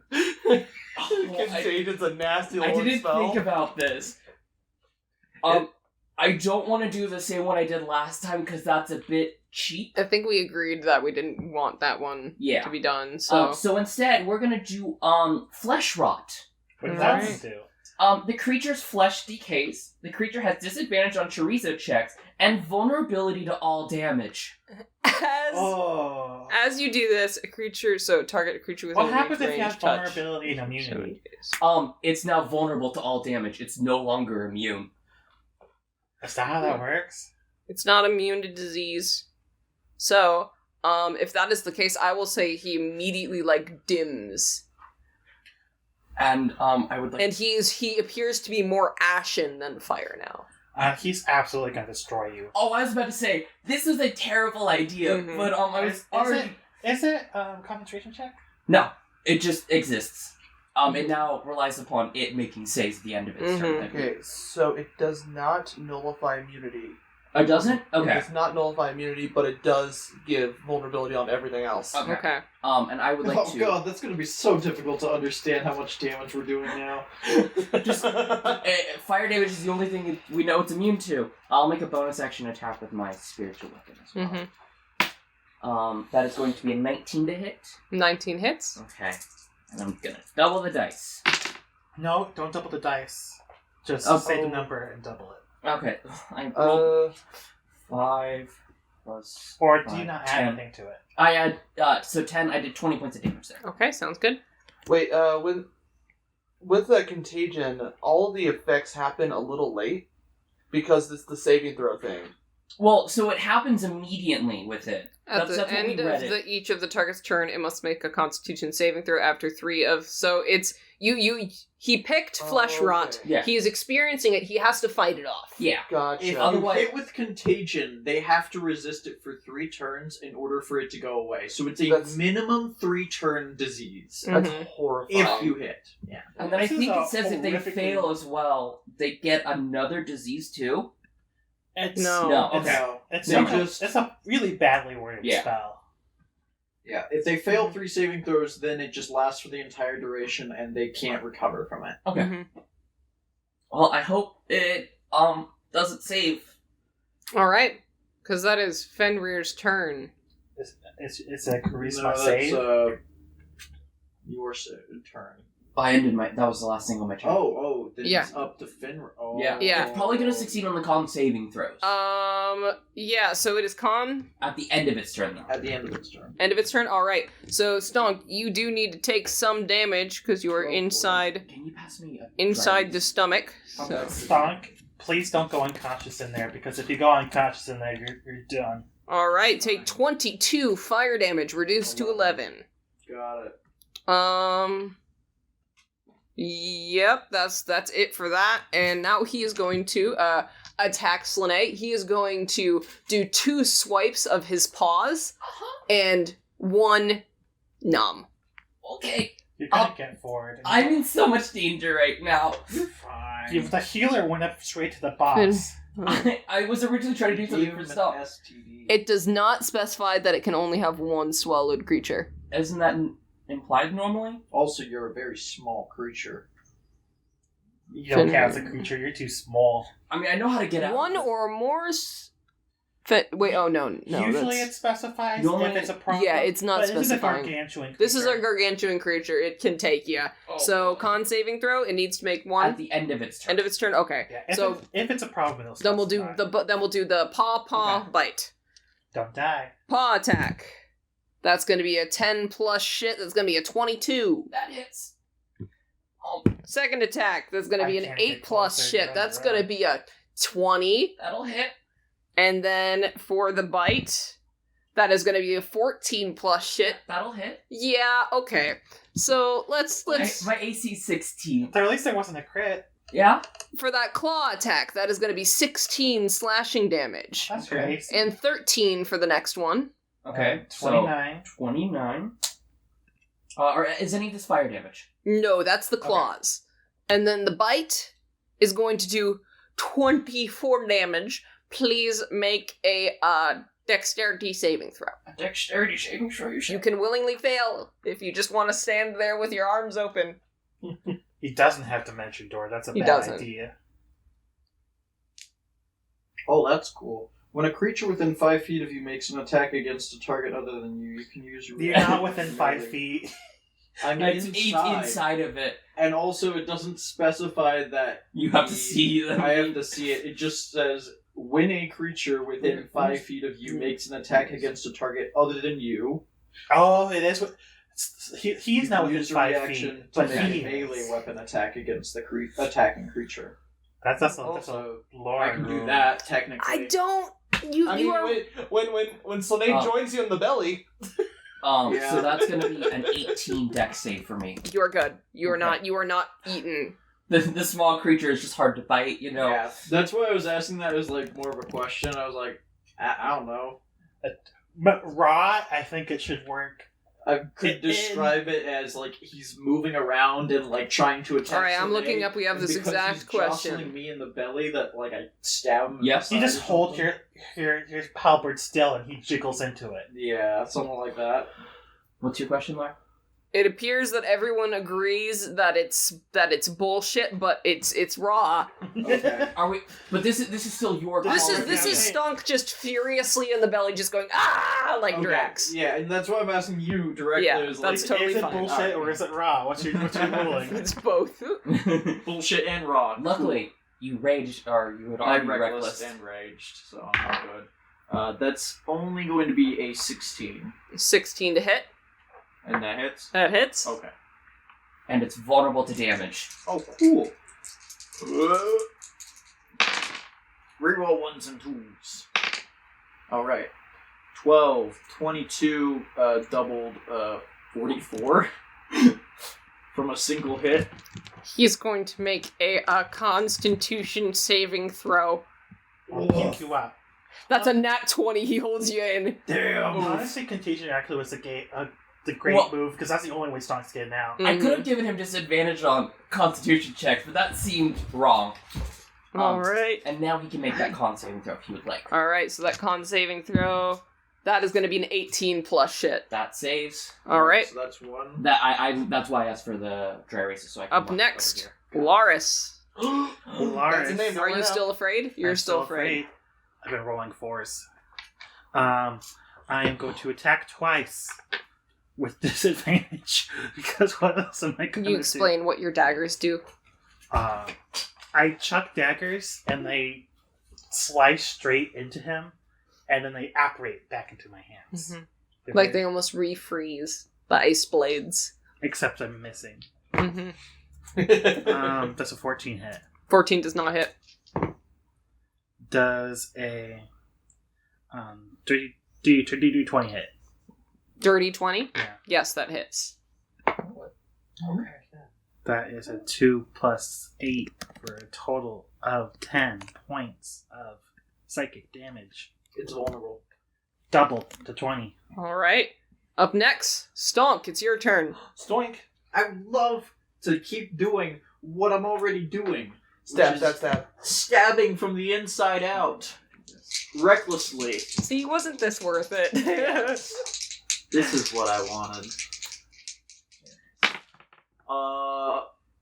[SPEAKER 5] Contagion's a nasty
[SPEAKER 4] I
[SPEAKER 5] old
[SPEAKER 4] didn't
[SPEAKER 5] spell.
[SPEAKER 4] think about this. I don't want to do the same one I did last time because that's a bit cheap.
[SPEAKER 2] I think we agreed that we didn't want that one
[SPEAKER 4] Yeah.
[SPEAKER 2] to be done, so...
[SPEAKER 4] So instead, we're gonna do Flesh Rot.
[SPEAKER 3] What does that
[SPEAKER 2] Alright.
[SPEAKER 3] do?
[SPEAKER 4] The creature's flesh decays. The creature has disadvantage on chorizo checks and vulnerability to all damage.
[SPEAKER 3] Oh.
[SPEAKER 2] As you do this, a creature... So, target a creature with
[SPEAKER 3] What
[SPEAKER 2] a
[SPEAKER 3] happens
[SPEAKER 2] range
[SPEAKER 3] if you have
[SPEAKER 2] touch.
[SPEAKER 3] vulnerability and immunity?
[SPEAKER 4] It's now vulnerable to all damage. It's no longer immune.
[SPEAKER 3] Is that how that works?
[SPEAKER 2] It's not immune to disease. So, if that is the case, I will say he immediately, dims.
[SPEAKER 4] And I would like
[SPEAKER 2] And he appears to be more ashen than fire now.
[SPEAKER 3] He's absolutely gonna destroy you.
[SPEAKER 4] Oh, I was about to say, this was a terrible idea,
[SPEAKER 2] Mhm.
[SPEAKER 4] but I was
[SPEAKER 3] Is
[SPEAKER 4] already...
[SPEAKER 3] Is it concentration check?
[SPEAKER 4] No, it just exists. It now relies upon it making saves at the end of its turn.
[SPEAKER 5] Okay, so it does not nullify immunity.
[SPEAKER 4] Oh, doesn't?
[SPEAKER 5] It
[SPEAKER 4] Okay.
[SPEAKER 5] does not nullify immunity, but it does give vulnerability on everything else.
[SPEAKER 4] Okay.
[SPEAKER 2] Okay.
[SPEAKER 4] And I would like
[SPEAKER 6] Oh
[SPEAKER 4] to...
[SPEAKER 6] god, that's gonna be so difficult to understand how much damage we're doing now.
[SPEAKER 4] Just fire damage is the only thing we know it's immune to. I'll make a bonus action attack with my spiritual weapon as well.
[SPEAKER 2] Mm-hmm.
[SPEAKER 4] That is going to be a 19 to hit.
[SPEAKER 2] 19 hits.
[SPEAKER 4] Okay. And I'm gonna double the dice.
[SPEAKER 3] No, don't double the dice. Just
[SPEAKER 4] Oh.
[SPEAKER 3] say the number and double it.
[SPEAKER 4] Okay. I rolled 5 plus...
[SPEAKER 3] Or do you
[SPEAKER 4] 5,
[SPEAKER 3] not
[SPEAKER 4] 10.
[SPEAKER 3] add anything to it?
[SPEAKER 4] I add... so 10, I did 20 points of damage there.
[SPEAKER 2] Okay, sounds good.
[SPEAKER 5] Wait, with the contagion, all of the effects happen a little late because it's the saving throw thing.
[SPEAKER 4] Well, so it happens immediately with it.
[SPEAKER 2] At
[SPEAKER 4] That's
[SPEAKER 2] the
[SPEAKER 4] what we
[SPEAKER 2] end of
[SPEAKER 4] read
[SPEAKER 2] each of the target's turn, it must make a Constitution saving throw after 3 of... So it's... He picked Flesh
[SPEAKER 5] okay.
[SPEAKER 2] Rot.
[SPEAKER 4] Yeah.
[SPEAKER 2] He is experiencing it. He has to fight it off.
[SPEAKER 4] Yeah.
[SPEAKER 5] Gotcha.
[SPEAKER 6] If
[SPEAKER 4] Otherwise-
[SPEAKER 6] you hit with Contagion, they have to resist it for 3 turns in order for it to go away. So it's a
[SPEAKER 5] That's-
[SPEAKER 6] minimum 3-turn disease.
[SPEAKER 5] That's
[SPEAKER 2] Mhm.
[SPEAKER 5] horrifying.
[SPEAKER 6] If you hit. Yeah.
[SPEAKER 4] And then I
[SPEAKER 3] This is
[SPEAKER 4] think
[SPEAKER 3] a
[SPEAKER 4] it says if they
[SPEAKER 3] horrifically-
[SPEAKER 4] fail as well, they get another disease too.
[SPEAKER 3] It's
[SPEAKER 2] No.
[SPEAKER 4] No.
[SPEAKER 3] It's,
[SPEAKER 4] Okay.
[SPEAKER 3] it's,
[SPEAKER 6] They
[SPEAKER 3] a,
[SPEAKER 6] just-
[SPEAKER 3] it's a really badly worded
[SPEAKER 4] Yeah.
[SPEAKER 3] spell.
[SPEAKER 6] Yeah. If they fail 3 saving throws, then it just lasts for the entire duration and they can't recover from it.
[SPEAKER 4] Okay.
[SPEAKER 2] Mhm.
[SPEAKER 4] Well, I hope it doesn't save.
[SPEAKER 2] All right. Because that is Fenrir's turn.
[SPEAKER 3] It's a charisma
[SPEAKER 6] No,
[SPEAKER 3] save.
[SPEAKER 6] that's your turn.
[SPEAKER 4] I ended my. That was the last thing on my turn.
[SPEAKER 6] Oh, then
[SPEAKER 2] Yeah.
[SPEAKER 6] it's up to Fenrir. Oh.
[SPEAKER 4] Yeah.
[SPEAKER 2] Yeah.
[SPEAKER 4] It's probably gonna succeed on the con saving throws
[SPEAKER 2] Yeah, so it is con.
[SPEAKER 4] at the end of its turn though.
[SPEAKER 6] At the end of its turn.
[SPEAKER 2] End of its turn. All right. So Stonk, you do need to take some damage because you are
[SPEAKER 6] Oh, boy.
[SPEAKER 2] inside
[SPEAKER 4] Can you pass me a
[SPEAKER 2] inside
[SPEAKER 4] drive?
[SPEAKER 2] the stomach.
[SPEAKER 4] Okay.
[SPEAKER 2] So
[SPEAKER 3] Stonk, Please don't go unconscious in there, because if you go unconscious in there, you're done.
[SPEAKER 2] Alright, take 22 fire damage, reduced to 11.
[SPEAKER 6] Got it.
[SPEAKER 2] Yep, that's it for that. And now he is going to attack Slane. He is going to do 2 swipes of his paws and 1 numb.
[SPEAKER 4] Okay.
[SPEAKER 3] You're gonna get forward.
[SPEAKER 4] I'm in so much danger right now.
[SPEAKER 3] Fine. The healer went up straight to the boss.
[SPEAKER 4] I was originally trying to do something for stuff.
[SPEAKER 6] STD.
[SPEAKER 2] It does not specify that it can only have 1 swallowed creature.
[SPEAKER 4] Isn't that implied normally?
[SPEAKER 6] Also, you're a very small creature.
[SPEAKER 3] You don't count as a creature, you're too small.
[SPEAKER 4] I mean, I know how to get out.
[SPEAKER 2] 1 or more... Wait, oh no.
[SPEAKER 3] Usually it specifies
[SPEAKER 4] Normally-
[SPEAKER 3] if it's a problem.
[SPEAKER 2] Yeah, it's not
[SPEAKER 3] but This is a
[SPEAKER 2] specifying.
[SPEAKER 3] gargantuan creature.
[SPEAKER 2] This is a gargantuan creature. It can take you.
[SPEAKER 4] Oh,
[SPEAKER 2] So,
[SPEAKER 4] boy.
[SPEAKER 2] con saving throw, it needs to make 1.
[SPEAKER 4] At the end of its turn.
[SPEAKER 2] End of its turn? Okay.
[SPEAKER 3] Yeah, if it's a problem, it'll
[SPEAKER 2] Then we'll do
[SPEAKER 3] specify.
[SPEAKER 2] the paw
[SPEAKER 3] Okay.
[SPEAKER 2] bite.
[SPEAKER 3] Don't die.
[SPEAKER 2] Paw attack. That's gonna be a 10 plus shit. That's gonna be a 22.
[SPEAKER 4] That hits.
[SPEAKER 2] Second attack. That's gonna be
[SPEAKER 3] I
[SPEAKER 2] an
[SPEAKER 3] can't
[SPEAKER 2] 8
[SPEAKER 3] get
[SPEAKER 2] plus
[SPEAKER 3] closer
[SPEAKER 2] shit.
[SPEAKER 3] than
[SPEAKER 2] That's
[SPEAKER 3] that.
[SPEAKER 2] gonna be a 20.
[SPEAKER 4] That'll hit.
[SPEAKER 2] And then for the bite, that is gonna be a 14 plus shit.
[SPEAKER 4] That'll hit.
[SPEAKER 2] Yeah, okay. So let's
[SPEAKER 4] My AC 16.
[SPEAKER 3] So at least there wasn't a crit.
[SPEAKER 4] Yeah?
[SPEAKER 2] for that claw attack, that is gonna be 16 slashing damage.
[SPEAKER 3] That's
[SPEAKER 4] Okay.
[SPEAKER 3] great.
[SPEAKER 2] And 13 for the next one.
[SPEAKER 4] Okay.
[SPEAKER 3] 29.
[SPEAKER 4] So 29. Or is any of this fire damage?
[SPEAKER 2] No, that's the claws. And then the bite is going to do 24 damage. Please make a dexterity saving throw.
[SPEAKER 4] A dexterity saving throw.
[SPEAKER 2] You can willingly fail if you just want to stand there with your arms open.
[SPEAKER 3] He doesn't have Dimension Door. That's a
[SPEAKER 2] He
[SPEAKER 3] bad
[SPEAKER 2] doesn't.
[SPEAKER 3] idea.
[SPEAKER 6] Oh, that's cool. When a creature within 5 feet of you makes an attack against a target other than you can use your
[SPEAKER 3] You're not within 5 feet.
[SPEAKER 6] I mean,
[SPEAKER 4] It's inside of it.
[SPEAKER 6] And also, it doesn't specify that
[SPEAKER 4] You have to see them.
[SPEAKER 6] I have to see it. It just says when a creature within 5 feet of you makes an attack against a target other than you.
[SPEAKER 3] Oh, it is. He's
[SPEAKER 6] you
[SPEAKER 3] not
[SPEAKER 6] can
[SPEAKER 3] within
[SPEAKER 6] use a
[SPEAKER 3] 5
[SPEAKER 6] reaction
[SPEAKER 3] feet,
[SPEAKER 6] to
[SPEAKER 3] but
[SPEAKER 6] make
[SPEAKER 3] he
[SPEAKER 6] a melee
[SPEAKER 3] is.
[SPEAKER 6] weapon attack against the attacking creature.
[SPEAKER 3] That's a
[SPEAKER 6] Also,
[SPEAKER 3] lore
[SPEAKER 6] I can do
[SPEAKER 3] rule.
[SPEAKER 6] that technically.
[SPEAKER 2] I don't. You
[SPEAKER 5] I
[SPEAKER 2] you
[SPEAKER 5] mean,
[SPEAKER 2] are.
[SPEAKER 5] when Slane
[SPEAKER 4] Oh.
[SPEAKER 5] joins you in the belly,
[SPEAKER 6] Yeah.
[SPEAKER 4] So that's gonna be an 18 dex save for me.
[SPEAKER 2] You are good. You are
[SPEAKER 4] Okay.
[SPEAKER 2] not. You are not eaten.
[SPEAKER 4] The small creature is just hard to bite, you know.
[SPEAKER 6] Yeah, that's why I was asking that as like more of a question. I was like, I don't know.
[SPEAKER 3] But raw, I think it should work.
[SPEAKER 6] I could describe it as like he's moving around and like trying to attack.
[SPEAKER 2] All right, I'm
[SPEAKER 6] Soleil,
[SPEAKER 2] looking up. We have
[SPEAKER 6] and
[SPEAKER 2] this
[SPEAKER 6] because
[SPEAKER 2] exact
[SPEAKER 6] he's
[SPEAKER 2] question.
[SPEAKER 6] jostling me in the belly that like I stab him. in
[SPEAKER 4] Yes.
[SPEAKER 6] the
[SPEAKER 3] You
[SPEAKER 6] side
[SPEAKER 3] just
[SPEAKER 6] or
[SPEAKER 3] hold
[SPEAKER 6] something.
[SPEAKER 3] your halberd still and he jiggles into it.
[SPEAKER 6] Yeah, something like that.
[SPEAKER 4] What's your question, Mark?
[SPEAKER 2] It appears that everyone agrees that it's bullshit, but it's raw.
[SPEAKER 6] Okay.
[SPEAKER 4] Are we? But this is still your.
[SPEAKER 3] This
[SPEAKER 4] call.
[SPEAKER 2] This is
[SPEAKER 3] okay.
[SPEAKER 2] Stunk just furiously in the belly, just going like
[SPEAKER 6] Okay,
[SPEAKER 2] Drax.
[SPEAKER 6] Yeah, and that's why I'm asking you directly.
[SPEAKER 2] Yeah,
[SPEAKER 6] is
[SPEAKER 2] that's
[SPEAKER 6] like,
[SPEAKER 2] totally
[SPEAKER 3] is it
[SPEAKER 2] fine.
[SPEAKER 3] bullshit or is it raw? What's your ruling?
[SPEAKER 2] It's both.
[SPEAKER 1] Bullshit and raw.
[SPEAKER 4] Luckily, you raged, or you had
[SPEAKER 1] I'm
[SPEAKER 4] already
[SPEAKER 1] reckless
[SPEAKER 4] reckless.
[SPEAKER 1] and raged, so I'm all good. That's only going to be a 16.
[SPEAKER 2] 16 to hit.
[SPEAKER 1] And that hits?
[SPEAKER 2] That hits.
[SPEAKER 1] Okay.
[SPEAKER 4] And it's vulnerable to damage.
[SPEAKER 1] Oh, cool. Reroll ones and twos. Alright. 12, 22, doubled, 44. From a single hit.
[SPEAKER 2] He's going to make a Constitution saving throw.
[SPEAKER 3] I'll keep you up.
[SPEAKER 2] That's a nat 20. He holds you in.
[SPEAKER 1] Damn!
[SPEAKER 3] Honestly, Contagion actually was the great
[SPEAKER 4] Well-
[SPEAKER 3] move because that's the only way Stonk's getting out.
[SPEAKER 4] I could have given him disadvantage on Constitution checks, but that seemed wrong.
[SPEAKER 2] All right.
[SPEAKER 4] And now he can make that con saving throw if he would like.
[SPEAKER 2] All right. So that con saving throw, that is going to be an 18 plus shit.
[SPEAKER 4] That saves.
[SPEAKER 2] All right.
[SPEAKER 6] So that's one.
[SPEAKER 4] That I that's why I asked for the dry races, so I can
[SPEAKER 2] Up
[SPEAKER 4] mark it
[SPEAKER 2] next,
[SPEAKER 4] over
[SPEAKER 2] Laris.
[SPEAKER 3] Lars,
[SPEAKER 5] That's a name.
[SPEAKER 2] Are you still afraid? You're
[SPEAKER 3] I'm
[SPEAKER 2] still afraid.
[SPEAKER 3] I've been rolling 4s. I am going to attack twice with disadvantage because what else am I going
[SPEAKER 2] Can
[SPEAKER 3] to
[SPEAKER 2] you explain what your daggers do?
[SPEAKER 3] I chuck daggers and they slice straight into him, and then they apparate back into my hands. They're
[SPEAKER 2] Like they
[SPEAKER 3] very-
[SPEAKER 2] almost refreeze the ice blades.
[SPEAKER 3] except I'm missing.
[SPEAKER 2] Mm-hmm.
[SPEAKER 3] That's a 14 hit.
[SPEAKER 2] 14 does not hit.
[SPEAKER 3] Does a dirty 20 hit?
[SPEAKER 2] Dirty 20?
[SPEAKER 3] Yeah.
[SPEAKER 2] Yes, that hits.
[SPEAKER 4] Okay.
[SPEAKER 3] That is a 2 plus 8 for a total of 10 points of psychic damage.
[SPEAKER 6] It's vulnerable.
[SPEAKER 3] Doubled to 20.
[SPEAKER 2] Alright. Up next, Stonk, it's your turn.
[SPEAKER 6] Stoink. I would love to keep doing what I'm already doing.
[SPEAKER 5] Stab,
[SPEAKER 6] which is
[SPEAKER 5] stab, stab.
[SPEAKER 1] Stabbing from the inside out. Recklessly.
[SPEAKER 2] See, wasn't this worth it?
[SPEAKER 1] This is what I wanted.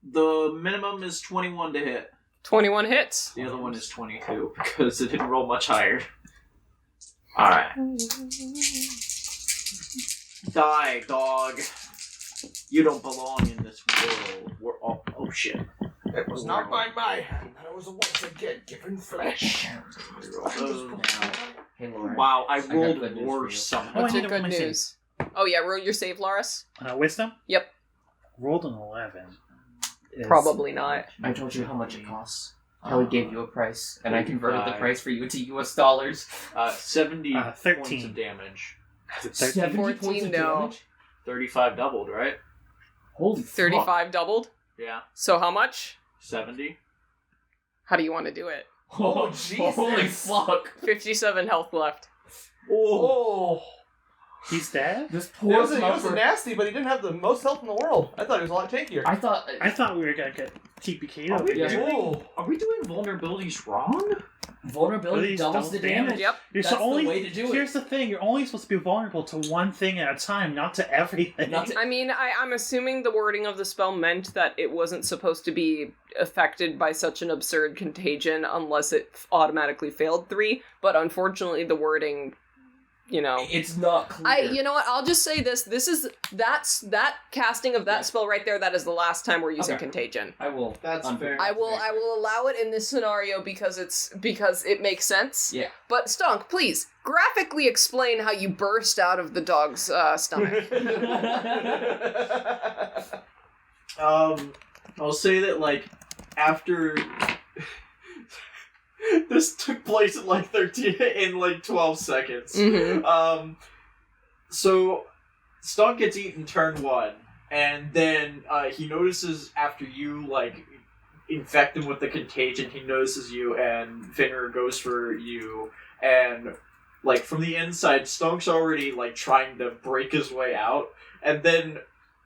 [SPEAKER 1] The minimum is 21 to hit.
[SPEAKER 2] 21 hits.
[SPEAKER 1] The other one is 22 because it didn't roll much higher. Alright. Die, dog. You don't belong in this world. We're all... Oh, shit.
[SPEAKER 5] It was not by my hand that I was once again given flesh.
[SPEAKER 4] Hey, Laura.
[SPEAKER 1] Wow, I
[SPEAKER 4] got
[SPEAKER 1] rolled
[SPEAKER 4] good news for
[SPEAKER 1] worse
[SPEAKER 4] you.
[SPEAKER 1] somehow.
[SPEAKER 3] Oh, I
[SPEAKER 2] What's
[SPEAKER 3] need
[SPEAKER 2] your
[SPEAKER 3] to roll
[SPEAKER 2] good
[SPEAKER 3] my save.
[SPEAKER 2] news? Oh yeah, roll your save, Laris.
[SPEAKER 3] Wisdom?
[SPEAKER 2] Yep.
[SPEAKER 3] Rolled an 11. Is-
[SPEAKER 2] Probably not.
[SPEAKER 4] I told you how much it costs. Kelly gave you a price, and I converted the price for you to US dollars.
[SPEAKER 1] 70
[SPEAKER 3] 13.
[SPEAKER 1] points of damage.
[SPEAKER 3] Is it 13?
[SPEAKER 4] 70 points
[SPEAKER 2] 14,
[SPEAKER 4] of
[SPEAKER 2] no.
[SPEAKER 4] damage?
[SPEAKER 1] 35 doubled, right?
[SPEAKER 4] Holy fuck.
[SPEAKER 2] 35 doubled.
[SPEAKER 1] Yeah.
[SPEAKER 2] So how much?
[SPEAKER 1] 70.
[SPEAKER 2] How do you want to do it?
[SPEAKER 5] Oh, Jesus.
[SPEAKER 4] Holy fuck.
[SPEAKER 2] 57 health left.
[SPEAKER 5] Oh.
[SPEAKER 3] He's dead?
[SPEAKER 4] This
[SPEAKER 5] He
[SPEAKER 4] poor
[SPEAKER 5] was
[SPEAKER 4] puffer.
[SPEAKER 5] nasty, but he didn't have the most health in the world. I thought he was a lot tankier.
[SPEAKER 4] I thought...
[SPEAKER 3] I thought we were gonna get TPK'd
[SPEAKER 1] Are
[SPEAKER 3] over
[SPEAKER 1] we,
[SPEAKER 3] here.
[SPEAKER 1] doing, are we doing vulnerabilities wrong?
[SPEAKER 4] Vulnerability
[SPEAKER 3] Please
[SPEAKER 4] doubles the
[SPEAKER 3] don't
[SPEAKER 4] damage.
[SPEAKER 2] Yep.
[SPEAKER 3] You're
[SPEAKER 4] That's
[SPEAKER 3] so only,
[SPEAKER 4] the way to do it.
[SPEAKER 3] Here's the thing, you're only supposed to be vulnerable to one thing at a time, not to everything.
[SPEAKER 4] Not to-
[SPEAKER 2] I mean, I'm assuming the wording of the spell meant that it wasn't supposed to be affected by such an absurd contagion unless it automatically failed 3, but unfortunately the wording, you know...
[SPEAKER 4] It's not clear.
[SPEAKER 2] You know what, I'll just say this that casting of that
[SPEAKER 4] Yeah.
[SPEAKER 2] spell right there, that is the last time we're using
[SPEAKER 4] Okay.
[SPEAKER 2] contagion.
[SPEAKER 4] I will.
[SPEAKER 6] That's fair.
[SPEAKER 2] I will allow it in this scenario because it makes sense.
[SPEAKER 4] Yeah.
[SPEAKER 2] But Stonk, please graphically explain how you burst out of the dog's stomach.
[SPEAKER 1] I'll say that, like, after... this took place in, like, 12 seconds.
[SPEAKER 2] Mhm.
[SPEAKER 1] So, Stonk gets eaten turn 1, and then he notices after you, like, infect him with the contagion, he notices you, and Fenrir goes for you, and, like, from the inside, Stonk's already, like, trying to break his way out, and then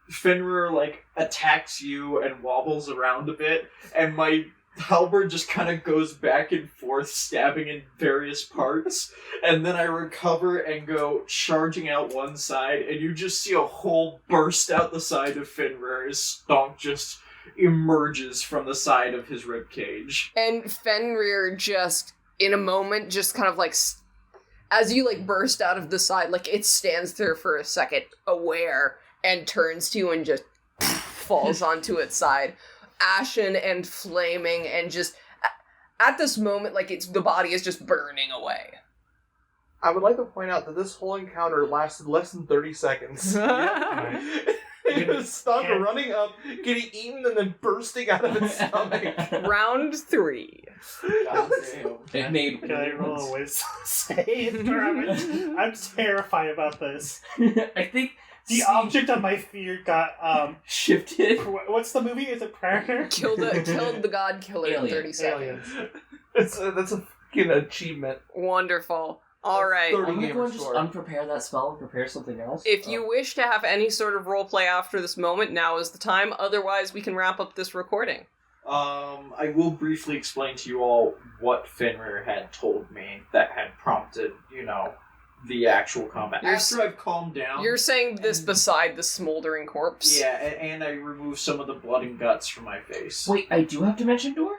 [SPEAKER 1] Fenrir, like, attacks you and wobbles around a bit, and my halberd just kind of goes back and forth, stabbing in various parts, and then I recover and go charging out one side, and you just see a hole burst out the side of Fenrir as Stonk just emerges from the side of his ribcage.
[SPEAKER 2] And Fenrir just, in a moment, just kind of like, as you like burst out of the side, like it stands there for a second, aware, and turns to you and just falls onto its side. Ashen and flaming, and just at this moment, like the body is just burning away.
[SPEAKER 5] I would like to point out that this whole encounter lasted less than 30 seconds. It was Stonk running up, getting eaten, and then bursting out of its stomach.
[SPEAKER 2] Round 3.
[SPEAKER 4] It made
[SPEAKER 3] Can I roll a wisdom save? I'm terrified about this.
[SPEAKER 4] I think
[SPEAKER 3] The object of my fear got
[SPEAKER 4] shifted.
[SPEAKER 3] What's the movie? Is it Predator?
[SPEAKER 2] Killed the god killer in 30 seconds.
[SPEAKER 3] Aliens.
[SPEAKER 5] That's a fucking achievement.
[SPEAKER 2] Wonderful. Alright.
[SPEAKER 5] Third-
[SPEAKER 4] I'm
[SPEAKER 5] gamer
[SPEAKER 4] going to just
[SPEAKER 5] score.
[SPEAKER 4] unprepare that spell and prepare something else.
[SPEAKER 2] If you wish to have any sort of roleplay after this moment, now is the time. Otherwise, we can wrap up this recording.
[SPEAKER 1] I will briefly explain to you all what Fenrir had told me that had prompted, the actual combat. After I've calmed down...
[SPEAKER 2] You're saying this beside the smoldering corpse?
[SPEAKER 1] Yeah, and I removed some of the blood and guts from my face.
[SPEAKER 4] Wait, I do have Dimension Door?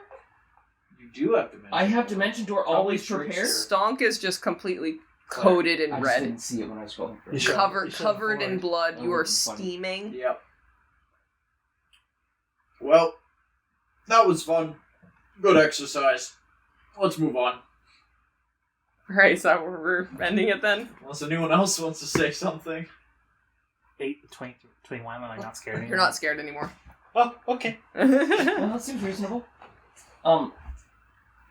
[SPEAKER 1] You do have to mention
[SPEAKER 4] I have
[SPEAKER 1] that.
[SPEAKER 4] Dimension Door
[SPEAKER 1] Probably
[SPEAKER 4] always
[SPEAKER 1] trickster.
[SPEAKER 4] prepared?
[SPEAKER 2] Stonk is just completely coated in
[SPEAKER 4] I just
[SPEAKER 2] red.
[SPEAKER 4] didn't see it when I was going for
[SPEAKER 3] You
[SPEAKER 4] it.
[SPEAKER 3] should-
[SPEAKER 2] Covered in blood.
[SPEAKER 4] That
[SPEAKER 2] You are
[SPEAKER 4] would've been funny.
[SPEAKER 2] steaming.
[SPEAKER 1] Yep. Well, that was fun. Good exercise. Let's move on.
[SPEAKER 2] Right, so we're ending it then?
[SPEAKER 1] Unless anyone else wants to say something.
[SPEAKER 3] 8, 20, 21, I'm not scared anymore.
[SPEAKER 2] You're not scared anymore.
[SPEAKER 3] Oh, okay.
[SPEAKER 4] Well, that seems reasonable.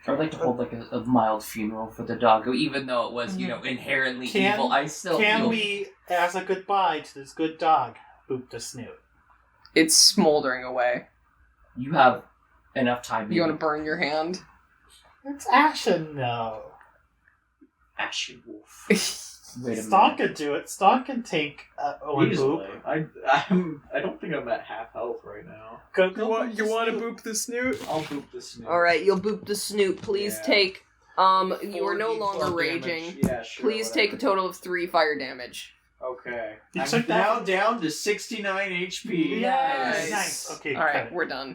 [SPEAKER 4] I would like to hold like a mild funeral for the doggo, even though it was, inherently evil. I still
[SPEAKER 3] Can
[SPEAKER 4] feel...
[SPEAKER 3] we, as a goodbye to this good dog, boop the snoot?
[SPEAKER 2] It's smoldering away.
[SPEAKER 4] You have enough time.
[SPEAKER 2] You want to burn your hand?
[SPEAKER 3] It's Ashen, no.
[SPEAKER 4] Ashen wolf. Wait a
[SPEAKER 3] Stonk
[SPEAKER 4] minute.
[SPEAKER 3] can do it. Stonk can take one
[SPEAKER 6] Easily.
[SPEAKER 3] boop.
[SPEAKER 6] I don't think I'm at half health right now.
[SPEAKER 3] Go
[SPEAKER 2] You want to boop the snoot?
[SPEAKER 6] I'll boop this new.
[SPEAKER 2] All right, you'll boop the snoot. Please
[SPEAKER 6] Yeah.
[SPEAKER 2] take. You are no
[SPEAKER 6] 4d4
[SPEAKER 2] longer
[SPEAKER 6] damage.
[SPEAKER 2] raging.
[SPEAKER 6] Yeah, sure.
[SPEAKER 2] Please take a
[SPEAKER 6] whatever.
[SPEAKER 2] total of 3 fire damage.
[SPEAKER 6] Okay.
[SPEAKER 3] You
[SPEAKER 6] I'm
[SPEAKER 3] took that
[SPEAKER 6] now
[SPEAKER 3] from-
[SPEAKER 6] down to 69 HP.
[SPEAKER 3] Yes.
[SPEAKER 2] Nice.
[SPEAKER 3] Nice. Okay.
[SPEAKER 2] All right,
[SPEAKER 3] cut it.
[SPEAKER 2] we're done.